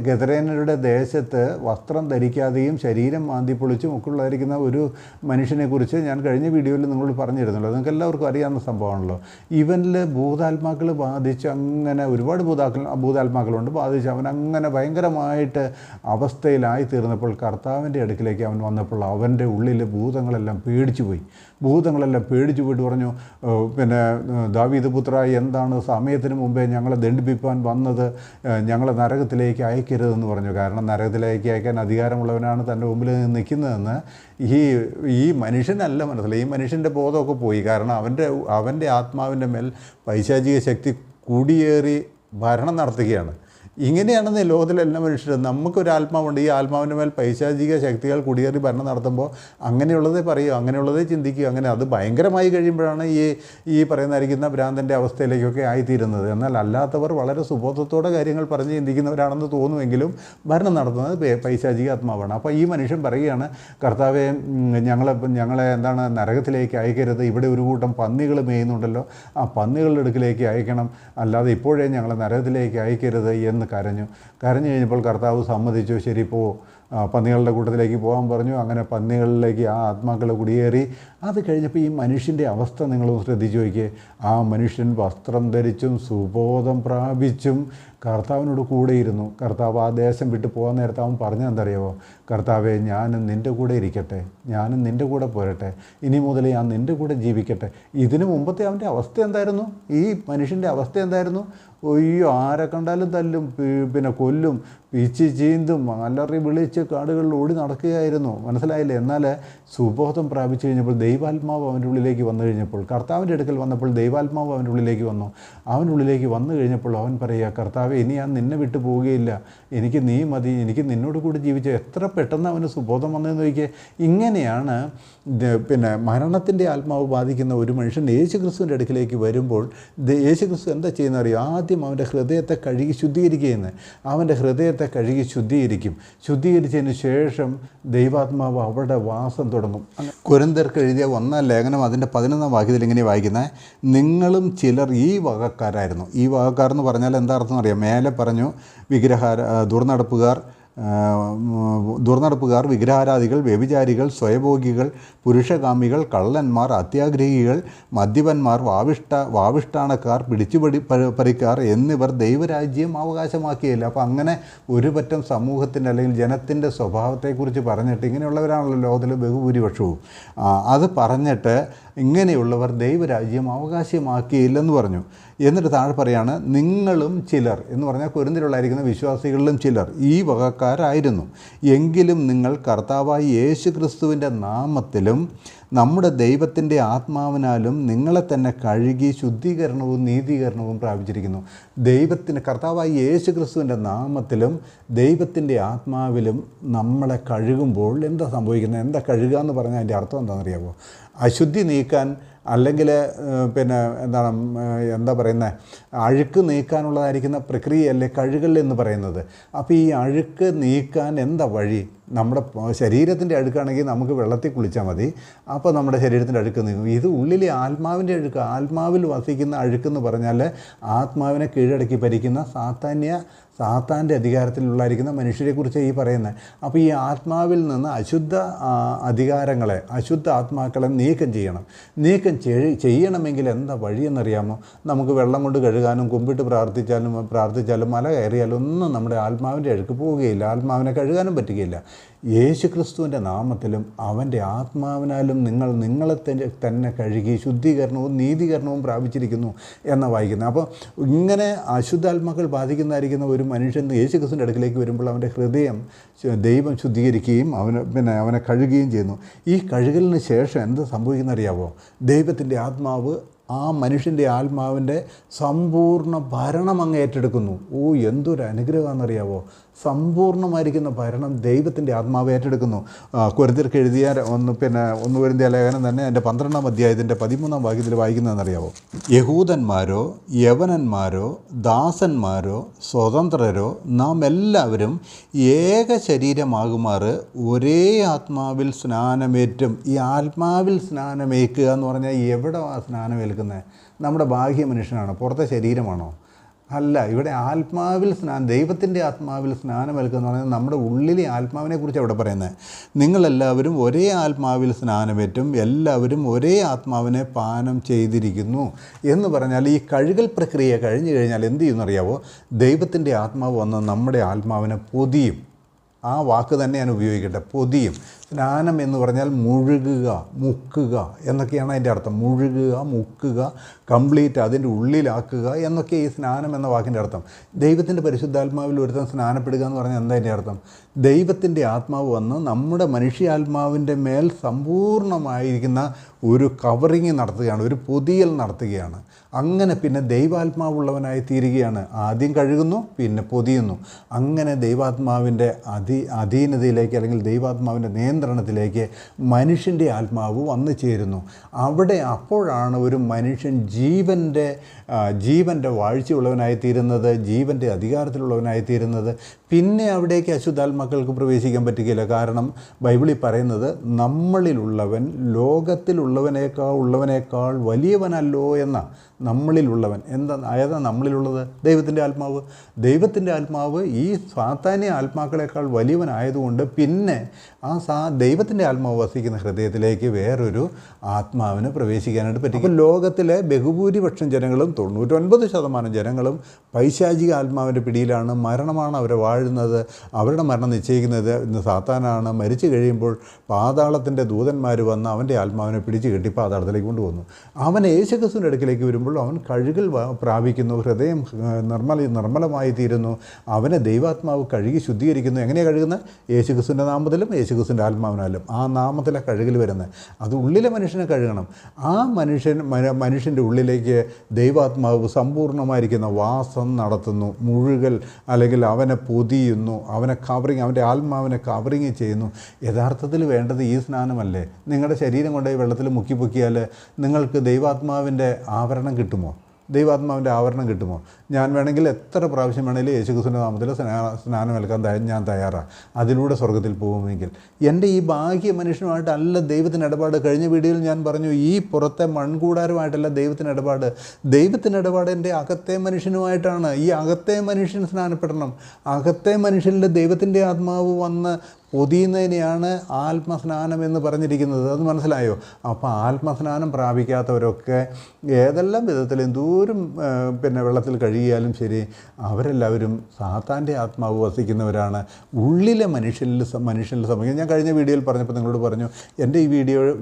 ഗദരേനരുടെ ദേശത്ത് വസ്ത്രം ധരിക്കാതെയും ശരീരം മാന്തി പൊളിച്ചും ഒക്കെ ഉള്ളതായിരിക്കുന്ന ഒരു മനുഷ്യനെക്കുറിച്ച് ഞാൻ കഴിഞ്ഞ വീഡിയോയിൽ നിങ്ങളോട് പറഞ്ഞിരുന്നല്ലോ, നിങ്ങൾക്ക് എല്ലാവർക്കും അറിയാവുന്ന സംഭവമാണല്ലോ. ഇവനിൽ ഭൂതാത്മാക്കൾ ബാധിച്ച് അങ്ങനെ ഒരുപാട് ഭൂതാത്മാക്കളുണ്ട് ബാധിച്ച് അവൻ അങ്ങനെ ഭയങ്കരമായിട്ട് അവസ്ഥയിലായി തീർന്നപ്പോൾ കർത്താവിൻ്റെ അടുക്കിലേക്ക് അവൻ വന്നപ്പോൾ അവൻ്റെ ഉള്ളിൽ ഭൂതങ്ങളെല്ലാം പേടിച്ചു പോയിട്ട് പറഞ്ഞു, ദാവീദ് പുത്ര, എന്താണ് സമയത്തിന് മുമ്പേ ഞങ്ങളെ ദണ്ഡിപ്പിക്കാൻ വന്നത്? ഞങ്ങളെ നരകത്തിലേക്ക് അയക്കരുതെന്ന് പറഞ്ഞു. കാരണം നരകത്തിലേക്ക് അയക്കാൻ അധികാരമുള്ളവനാണ് തൻ്റെ മുമ്പിൽ നിൽക്കുന്നതെന്ന് ഈ മനുഷ്യനല്ല മനസ്സിലായി. ഈ മനുഷ്യൻ്റെ ബോധമൊക്കെ പോയി. കാരണം അവൻ്റെ ആത്മാവിൻ്റെ മേൽ പൈശാചിക ശക്തി കുടിയേറി ഭരണം നടത്തുകയാണ്. ഇങ്ങനെയാണെന്ന് ലോകത്തിലെല്ലാ മനുഷ്യരും. നമുക്കൊരാത്മാവുണ്ട്, ഈ ആത്മാവിൻ്റെ മേൽ പൈശാചിക ശക്തികൾ കുടിയേറി ഭരണം നടത്തുമ്പോൾ അങ്ങനെയുള്ളതേ പറയൂ, അങ്ങനെയുള്ളതേ ചിന്തിക്കുക. അങ്ങനെ അത് ഭയങ്കരമായി കഴിയുമ്പോഴാണ് ഈ പറയുന്നതായിരിക്കുന്ന ഭ്രാന്തൻ്റെ അവസ്ഥയിലേക്കൊക്കെ ആയിത്തീരുന്നത്. എന്നാൽ അല്ലാത്തവർ വളരെ സുബോധത്തോടെ കാര്യങ്ങൾ പറഞ്ഞ് ചിന്തിക്കുന്നവരാണെന്ന് തോന്നുമെങ്കിലും ഭരണം നടത്തുന്നത് പൈശാചിക ആത്മാവാണ്. അപ്പോൾ ഈ മനുഷ്യൻ പറയുകയാണ്, കർത്താവെ, ഞങ്ങളെ എന്താണ് നരകത്തിലേക്ക് അയക്കരുത്, ഇവിടെ ഒരു കൂട്ടം പന്നികൾ മേയുന്നുണ്ടല്ലോ, ആ പന്നികളുടെ അടുക്കിലേക്ക് അയക്കണം, അല്ലാതെ ഇപ്പോഴേ ഞങ്ങളെ നരകത്തിലേക്ക് അയക്കരുത് എന്ന് കരഞ്ഞു കഴിഞ്ഞപ്പോൾ കർത്താവ് സമ്മതിച്ചു. ശരി, പന്നികളുടെ കൂട്ടത്തിലേക്ക് പോകാൻ പറഞ്ഞു. അങ്ങനെ പന്നികളിലേക്ക് ആ ആത്മാക്കൾ കുടിയേറി. അത് കഴിഞ്ഞപ്പോൾ ഈ മനുഷ്യൻ്റെ അവസ്ഥ നിങ്ങളൊന്ന് ശ്രദ്ധിച്ചു നോക്കിയേ. ആ മനുഷ്യൻ വസ്ത്രം ധരിച്ചും സുബോധം പ്രാപിച്ചും കർത്താവിനോട് കൂടെയിരുന്നു. കർത്താവ് ആ ദേശം വിട്ട് പോകാൻ നേരത്ത് അവൻ പറഞ്ഞെന്തറിയാമോ? കർത്താവെ, ഞാനും നിൻ്റെ കൂടെ ഇരിക്കട്ടെ, ഞാനും നിൻ്റെ കൂടെ പോരട്ടെ, ഇനി മുതൽ ഞാൻ നിൻ്റെ കൂടെ ജീവിക്കട്ടെ. ഇതിനു മുമ്പത്തെ അവൻ്റെ അവസ്ഥ എന്തായിരുന്നു? ഈ മനുഷ്യൻ്റെ അവസ്ഥ എന്തായിരുന്നു? അയ്യോ, ആരെ കണ്ടാലും തല്ലും, കൊല്ലും, പിച്ചി ചീന്തും, അലറി വിളിച്ച് കാടുകളിൽ ഓടി നടക്കുകയായിരുന്നു. മനസ്സിലായില്ലേ? എന്നാൽ സുബോധം പ്രാപിച്ചു കഴിഞ്ഞപ്പോൾ ദൈവാത്മാവ് അവൻ്റെ ഉള്ളിലേക്ക് വന്നു കഴിഞ്ഞപ്പോൾ, കർത്താവിൻ്റെ അടുക്കൽ വന്നപ്പോൾ ദൈവാത്മാവ് അവൻ്റെ ഉള്ളിലേക്ക് വന്നു. അവൻ്റെ ഉള്ളിലേക്ക് വന്നു കഴിഞ്ഞപ്പോൾ അവൻ പറയുക, കർത്താവെ, കർത്താവേ, ഇനി ഞാൻ നിന്നെ വിട്ടു പോവുകയില്ല, എനിക്ക് നീ മതി, എനിക്ക് നിന്നോട് കൂടി ജീവിച്ച. എത്ര പെട്ടെന്ന് അവന് സുബോധം വന്നതെന്ന് ചോദിക്കുക. ഇങ്ങനെയാണ് പിന്നെ മരണത്തിൻ്റെ ആത്മാവ് ബാധിക്കുന്ന ഒരു മനുഷ്യൻ യേശു ക്രിസ്തുവിൻ്റെ അടുക്കിലേക്ക് വരുമ്പോൾ യേശു ക്രിസ്തു എന്താ ചെയ്യുന്നത് അറിയോ? ആദ്യം അവൻ്റെ ഹൃദയത്തെ കഴുകി ശുദ്ധീകരിക്കുകയെന്ന്. അവൻ്റെ ഹൃദയത്തെ കഴുകി ശുദ്ധീകരിച്ചതിന് ശേഷം ദൈവാത്മാവ് അവിടെ വാസം തുടങ്ങും. കൊരിന്ത്യർക്ക് എഴുതിയ 1-ാം ലേഖനം അതിൻ്റെ 11-ാം വാക്യത്തിൽ ഇങ്ങനെ വായിക്കുന്നത്, നിങ്ങളും ചിലർ ഈ വകക്കാരായിരുന്നു. ഈ വകക്കാരെന്ന് പറഞ്ഞാൽ എന്താ അർത്ഥം അറിയാം? മേലെ പറഞ്ഞു ദുർനടപ്പുകാർ, വിഗ്രഹാരാധികൾ, വ്യഭിചാരികൾ, സ്വയഭോഗികൾ, പുരുഷകാമികൾ, കള്ളന്മാർ, അത്യാഗ്രഹികൾ, മദ്യപന്മാർ, വാവിഷ്ഠാണക്കാർ, പിടിച്ചുപറിക്കാർ എന്നിവർ ദൈവരാജ്യം അവകാശമാക്കിയില്ല. അപ്പോൾ അങ്ങനെ ഒരു പറ്റം സമൂഹത്തിൻ്റെ അല്ലെങ്കിൽ ജനത്തിൻ്റെ സ്വഭാവത്തെക്കുറിച്ച് പറഞ്ഞിട്ട്, ഇങ്ങനെയുള്ളവരാണല്ലോ ലോകത്തിലെ ബഹുഭൂരിപക്ഷവും, അത് പറഞ്ഞിട്ട് ഇങ്ങനെയുള്ളവർ ദൈവരാജ്യം അവകാശമാക്കിയില്ലെന്ന് പറഞ്ഞു. എന്നിട്ട് താഴെ പറയാണ്, നിങ്ങളും ചിലർ എന്ന് പറഞ്ഞാൽ കൊരിന്ത്യയിലുള്ളായിരിക്കുന്ന വിശ്വാസികളിലും ചിലർ ഈ വകക്കാരായിരുന്നു. എങ്കിലും നിങ്ങൾ കർത്താവായ യേശു ക്രിസ്തുവിൻ്റെ നാമത്തിലും നമ്മുടെ ദൈവത്തിൻ്റെ ആത്മാവിനാലും നിങ്ങളെ തന്നെ കഴുകി ശുദ്ധീകരണവും നീതീകരണവും പ്രാപിച്ചിരിക്കുന്നു. കർത്താവായ യേശു ക്രിസ്തുവിൻ്റെ നാമത്തിലും ദൈവത്തിൻ്റെ ആത്മാവിലും നമ്മളെ കഴുകുമ്പോൾ എന്താ സംഭവിക്കുന്നത്? എന്താ കഴുകുക എന്ന് പറഞ്ഞാൽ അതിൻ്റെ അർത്ഥം എന്താണെന്നറിയാമോ? അശുദ്ധി നീക്കാൻ, അല്ലെങ്കിൽ പിന്നെ എന്താ പറയുന്നത്, അഴുക്ക് നീക്കാനുള്ളതായിരിക്കുന്ന പ്രക്രിയയല്ലേ കഴുകൽ എന്ന് പറയുന്നത്. അപ്പോൾ ഈ അഴുക്ക് നീക്കാൻ എന്താ വഴി? നമ്മുടെ ശരീരത്തിൻ്റെ അഴുക്കാണെങ്കിൽ നമുക്ക് വെള്ളത്തിൽ കുളിച്ചാൽ മതി, അപ്പോൾ നമ്മുടെ ശരീരത്തിൻ്റെ അഴുക്ക് നീങ്ങും. ഇത് ഉള്ളിലെ ആത്മാവിൻ്റെ അഴുക്ക്, ആത്മാവിൽ വസിക്കുന്ന അഴുക്കെന്ന് പറഞ്ഞാൽ ആത്മാവിനെ കീഴടക്കി ഭരിക്കുന്ന സാത്താൻ്റെ അധികാരത്തിലുള്ളായിരിക്കുന്ന മനുഷ്യരെക്കുറിച്ച് ഈ പറയുന്നത്. അപ്പോൾ ഈ ആത്മാവിൽ നിന്ന് അശുദ്ധ അധികാരങ്ങളെ, അശുദ്ധ ആത്മാക്കളെ നീക്കം ചെയ്യണമെങ്കിൽ എന്താ വഴിയെന്നറിയാമോ? നമുക്ക് വെള്ളം കൊണ്ട് കഴുകാനും കുമ്പിട്ട് പ്രാർത്ഥിച്ചാലും മല കയറിയാലും ഒന്നും നമ്മുടെ ആത്മാവിൻ്റെ അഴുക്ക് പോവുകയില്ല, ആത്മാവിനെ കഴുകാനും പറ്റുകയില്ല. യേശു ക്രിസ്തുവിൻ്റെ നാമത്തിലും അവൻ്റെ ആത്മാവിനാലും നിങ്ങളെ തന്നെ കഴുകി ശുദ്ധീകരണവും നീതീകരണവും പ്രാപിച്ചിരിക്കുന്നു എന്ന് വായിക്കുന്നത്. അപ്പോൾ ഇങ്ങനെ അശുദ്ധാത്മാക്കൾ ബാധിക്കുന്നതായിരിക്കുന്ന ഒരു മനുഷ്യൻ യേശു ക്രിസ്തുവിൻ്റെ അടുക്കിലേക്ക് വരുമ്പോൾ അവൻ്റെ ഹൃദയം ദൈവം ശുദ്ധീകരിക്കുകയും അവനെ കഴുകുകയും ചെയ്യുന്നു. ഈ കഴുകലിന് ശേഷം എന്ത് സംഭവിക്കുന്നറിയാവോ? ദൈവത്തിൻ്റെ ആത്മാവ് ആ മനുഷ്യൻ്റെ ആത്മാവിൻ്റെ സമ്പൂർണ്ണ ഭരണം അങ്ങ് ഏറ്റെടുക്കുന്നു. എന്തൊരു അനുഗ്രഹമാണെന്നറിയാവോ? സമ്പൂർണ്ണമായിരിക്കുന്ന ഭരണം ദൈവത്തിൻ്റെ ആത്മാവ് ഏറ്റെടുക്കുന്നു. കൊരിന്ത്യർക്ക് എഴുതിയ 1 കൊരിന്ത്യ ലേഖനം തന്നെ എൻ്റെ 12-ാം അധ്യായത്തിൻ്റെ 13-ാം വാക്യത്തിൽ വായിക്കുന്നതെന്നറിയാവോ? യഹൂദന്മാരോ യവനന്മാരോ ദാസന്മാരോ സ്വതന്ത്രരോ നാം എല്ലാവരും ഏക ശരീരമാകുമാറ് ഒരേ ആത്മാവിൽ സ്നാനമേറ്റും. ഈ ആത്മാവിൽ സ്നാനമേൽക്കുക എന്ന് പറഞ്ഞാൽ എവിടെ സ്നാനമേൽക്കുന്നത്? നമ്മുടെ ബാഹ്യ മനുഷ്യനാണോ? പുറത്തെ ശരീരമാണോ? അല്ല. ഇവിടെ ആത്മാവിൽ ദൈവത്തിൻ്റെ ആത്മാവിൽ സ്നാനമേൽക്കുക എന്ന് പറഞ്ഞാൽ നമ്മുടെ ഉള്ളിലെ ആത്മാവിനെ കുറിച്ച് അവിടെ പറയുന്നത്. നിങ്ങളെല്ലാവരും ഒരേ ആത്മാവിൽ സ്നാനമേറ്റും എല്ലാവരും ഒരേ ആത്മാവിനെ പാനം ചെയ്തിരിക്കുന്നു എന്ന് പറഞ്ഞാൽ ഈ കഴുകൽ പ്രക്രിയ കഴിഞ്ഞു കഴിഞ്ഞാൽ എന്ത് ചെയ്യുമെന്നറിയാവോ? ദൈവത്തിൻ്റെ ആത്മാവ് വന്ന് നമ്മുടെ ആത്മാവിനെ പൊതിയും. ആ വാക്ക് തന്നെ ഞാൻ ഉപയോഗിക്കട്ടെ, പൊതിയും. സ്നാനം എന്ന് പറഞ്ഞാൽ മുഴുകുക, മുക്കുക എന്നൊക്കെയാണ് അതിൻ്റെ അർത്ഥം. മുഴുകുക, മുക്കുക, കംപ്ലീറ്റ് അതിൻ്റെ ഉള്ളിലാക്കുക എന്നൊക്കെ ഈ സ്നാനം എന്ന വാക്കിൻ്റെ അർത്ഥം. ദൈവത്തിൻ്റെ പരിശുദ്ധാത്മാവിൽ ഒരുത്തൻ സ്നാനപ്പെടുക എന്ന് പറഞ്ഞാൽ എന്താ അതിൻ്റെ അർത്ഥം? ദൈവത്തിൻ്റെ ആത്മാവ് വന്ന് നമ്മുടെ മനുഷ്യാത്മാവിൻ്റെ മേൽ സമ്പൂർണ്ണമായിരിക്കുന്ന ഒരു കവറിങ് നടത്തുകയാണ്, ഒരു പൊതിയൽ നടത്തുകയാണ്. അങ്ങനെ പിന്നെ ദൈവാത്മാവുള്ളവനായി തീരുകയാണ്. ആദ്യം കഴുകുന്നു, പിന്നെ പൊതിയുന്നു. അങ്ങനെ ദൈവാത്മാവിൻ്റെ അധീനതയിലേക്ക് അല്ലെങ്കിൽ ദൈവാത്മാവിൻ്റെ നിയന്ത്രണത്തിലേക്ക് മനുഷ്യൻ്റെ ആത്മാവ് വന്നു ചേരുന്നു. അപ്പോഴാണ് ഒരു മനുഷ്യൻ ജീവൻ്റെ വാഴ്ചയുള്ളവനായിത്തീരുന്നത്, ജീവൻ്റെ അധികാരത്തിലുള്ളവനായിത്തീരുന്നത്. പിന്നെ അവിടേക്ക് അശുദ്ധാത്മാക്കൾക്ക് പ്രവേശിക്കാൻ പറ്റുകയില്ല. കാരണം ബൈബിളിൽ പറയുന്നത് നമ്മളിലുള്ളവൻ ലോകത്തിലുള്ളവനേക്കാൾ വലിയവനല്ലോ എന്ന. നമ്മളിലുള്ളവൻ ഏതാ നമ്മളിലുള്ളത്? ദൈവത്തിൻ്റെ ആത്മാവ്. ദൈവത്തിൻ്റെ ആത്മാവ് ഈ സാത്താന്യ ആത്മാക്കളെക്കാൾ വലിയവനായതുകൊണ്ട് പിന്നെ ദൈവത്തിൻ്റെ ആത്മാവ് വസിക്കുന്ന ഹൃദയത്തിലേക്ക് വേറൊരു ആത്മാവിന് പ്രവേശിക്കാനായിട്ട് പറ്റും. അപ്പോൾ ലോകത്തിലെ ബഹുഭൂരിപക്ഷം ജനങ്ങളും 99% ജനങ്ങളും പൈശാചിക ആത്മാവിൻ്റെ പിടിയിലാണ്. മരണമാണ് അവരെ വാഴുന്നത്. അവരുടെ മരണം നിശ്ചയിക്കുന്നത് സാത്താനാണ്. മരിച്ചു കഴിയുമ്പോൾ പാതാളത്തിൻ്റെ ദൂതന്മാർ വന്ന് അവൻ്റെ ആത്മാവിനെ പിടിച്ചു കെട്ടി പാതാളത്തിലേക്ക് കൊണ്ടുവന്നു. അവൻ യേശുക്രിസ്തുവിൻ്റെ അടുക്കിലേക്ക് വരുമ്പോൾ അവൻ കഴുകൽ പ്രാപിക്കുന്നു, ഹൃദയം നിർമ്മലമായി തീരുന്നു. അവനെ ദൈവാത്മാവ് കഴുകി ശുദ്ധീകരിക്കുന്നു. എങ്ങനെയാണ് കഴുകുന്നത്? യേശുക്രിസ്തുവിൻ്റെ നാമത്തിലും യേശുക്രിസ്തുവിൻ്റെ ആത്മാവ് ആത്മാവിനാലും ആ നാമത്തിലെ കഴുകൽ വരുന്നത്. അത് ഉള്ളിലെ മനുഷ്യനെ കഴുകണം. ആ മനുഷ്യൻ്റെ ഉള്ളിലേക്ക് ദൈവാത്മാവ് സമ്പൂർണ്ണമായിരിക്കുന്ന വാസം നടത്തുന്നു, മുഴുകൽ, അല്ലെങ്കിൽ അവനെ പൊതിയുന്നു, അവനെ കവറിങ്, അവൻ്റെ ആത്മാവിനെ കവറിങ് ചെയ്യുന്നു. യഥാർത്ഥത്തിൽ വേണ്ടത് ഈ സ്നാനമല്ലേ? നിങ്ങളുടെ ശരീരം കൊണ്ടുപോയി വെള്ളത്തിൽ മുക്കി പൊക്കിയാൽ നിങ്ങൾക്ക് ദൈവാത്മാവിൻ്റെ ആവരണം കിട്ടുമോ? ദൈവാത്മാവിൻ്റെ ആവരണം കിട്ടുമോ? ഞാൻ വേണമെങ്കിൽ എത്ര പ്രാവശ്യം വേണമെങ്കിലും യേശുക്രിസ്തുവിൻ്റെ നാമത്തിൽ സ്നാനമേൽക്കാൻ ഞാൻ തയ്യാറാണ്, അതിലൂടെ സ്വർഗ്ഗത്തിൽ പോകുമെങ്കിൽ. എൻ്റെ ഈ ബാഹ്യ മനുഷ്യനുമായിട്ടല്ല ദൈവത്തിന് ഇടപാട്. കഴിഞ്ഞ വീഡിയോയിൽ ഞാൻ പറഞ്ഞു, ഈ പുറത്തെ മൺകൂടാരമായിട്ടല്ല ദൈവത്തിന് ഇടപാട്. ദൈവത്തിന് ഇടപാട് എൻ്റെ അകത്തെ മനുഷ്യനുമായിട്ടാണ്. ഈ അകത്തെ മനുഷ്യൻ സ്നാനപ്പെടണം. അകത്തെ മനുഷ്യനിൽ ദൈവത്തിൻ്റെ ആത്മാവ് വന്ന് പൊതിയുന്നതിനെയാണ് ആത്മസ്നാനം എന്ന് പറഞ്ഞിരിക്കുന്നത്. അത് മനസ്സിലായോ? അപ്പോൾ ആത്മസ്നാനം പ്രാപിക്കാത്തവരൊക്കെ ഏതെല്ലാം വിധത്തിൽ എന്തോരം വെള്ളത്തിൽ കഴിയാലും ശരി, അവരെല്ലാവരും സാത്താൻ്റെ ആത്മാവ് വസിക്കുന്നവരാണ്. ഉള്ളിലെ മനുഷ്യനിൽ സംഭവിക്കുന്നത് ഞാൻ കഴിഞ്ഞ വീഡിയോയിൽ പറഞ്ഞപ്പോൾ നിങ്ങളോട് പറഞ്ഞു, എൻ്റെ ഈ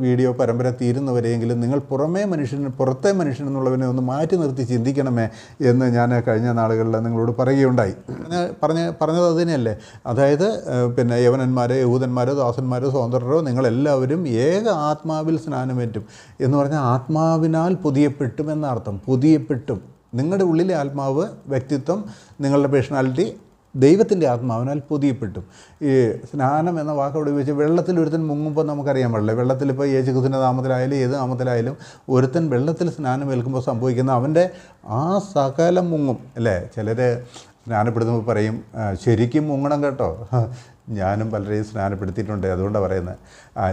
വീഡിയോ പരമ്പര തീരുന്നവരെയെങ്കിലും നിങ്ങൾ പുറത്തെ മനുഷ്യൻ എന്നുള്ളവനെ ഒന്ന് മാറ്റി നിർത്തി ചിന്തിക്കണമേ എന്ന് ഞാൻ കഴിഞ്ഞ നാളുകളിൽ നിങ്ങളോട് പറയുകയുണ്ടായി. പറഞ്ഞത് അത് തന്നെയല്ലേ? അതായത് യവനന്മാരോ യഹൂദന്മാരോ ദാസന്മാരോ സ്വതന്ത്രരോ നിങ്ങളെല്ലാവരും ഏക ആത്മാവിൽ സ്നാനമേറ്റും എന്ന് പറഞ്ഞാൽ ആത്മാവിനാൽ പുതിയപ്പെട്ടും എന്നർത്ഥം. പുതിയപ്പെട്ടും നിങ്ങളുടെ ഉള്ളിലെ ആത്മാവ്, വ്യക്തിത്വം, നിങ്ങളുടെ പേഴ്സണാലിറ്റി ദൈവത്തിൻ്റെ ആത്മാവിനാൽ പുതിയപ്പെട്ടും. ഈ സ്നാനം എന്ന വാക്ക് അവിടെ ഉപയോഗിച്ച് വെള്ളത്തിൽ ഒരുത്തൻ മുങ്ങുമ്പോൾ നമുക്കറിയാൻ പാടില്ല. വെള്ളത്തിലിപ്പോൾ യേശുക്രിസ്തുവിൻ്റെ നാമത്തിലായാലും ഏത് നാമത്തിലായാലും ഒരുത്തൻ വെള്ളത്തിൽ സ്നാനം ഏൽക്കുമ്പോൾ സംഭവിക്കുന്ന അവൻ്റെ ആ സകലം മുങ്ങും അല്ലേ? ചിലർ സ്നാനപ്പെടുത്തുമ്പോൾ പറയും ശരിക്കും മുങ്ങണം കേട്ടോ. ഞാനും പലരെയും സ്നാനപ്പെടുത്തിയിട്ടുണ്ട്, അതുകൊണ്ടാണ് പറയുന്നത്.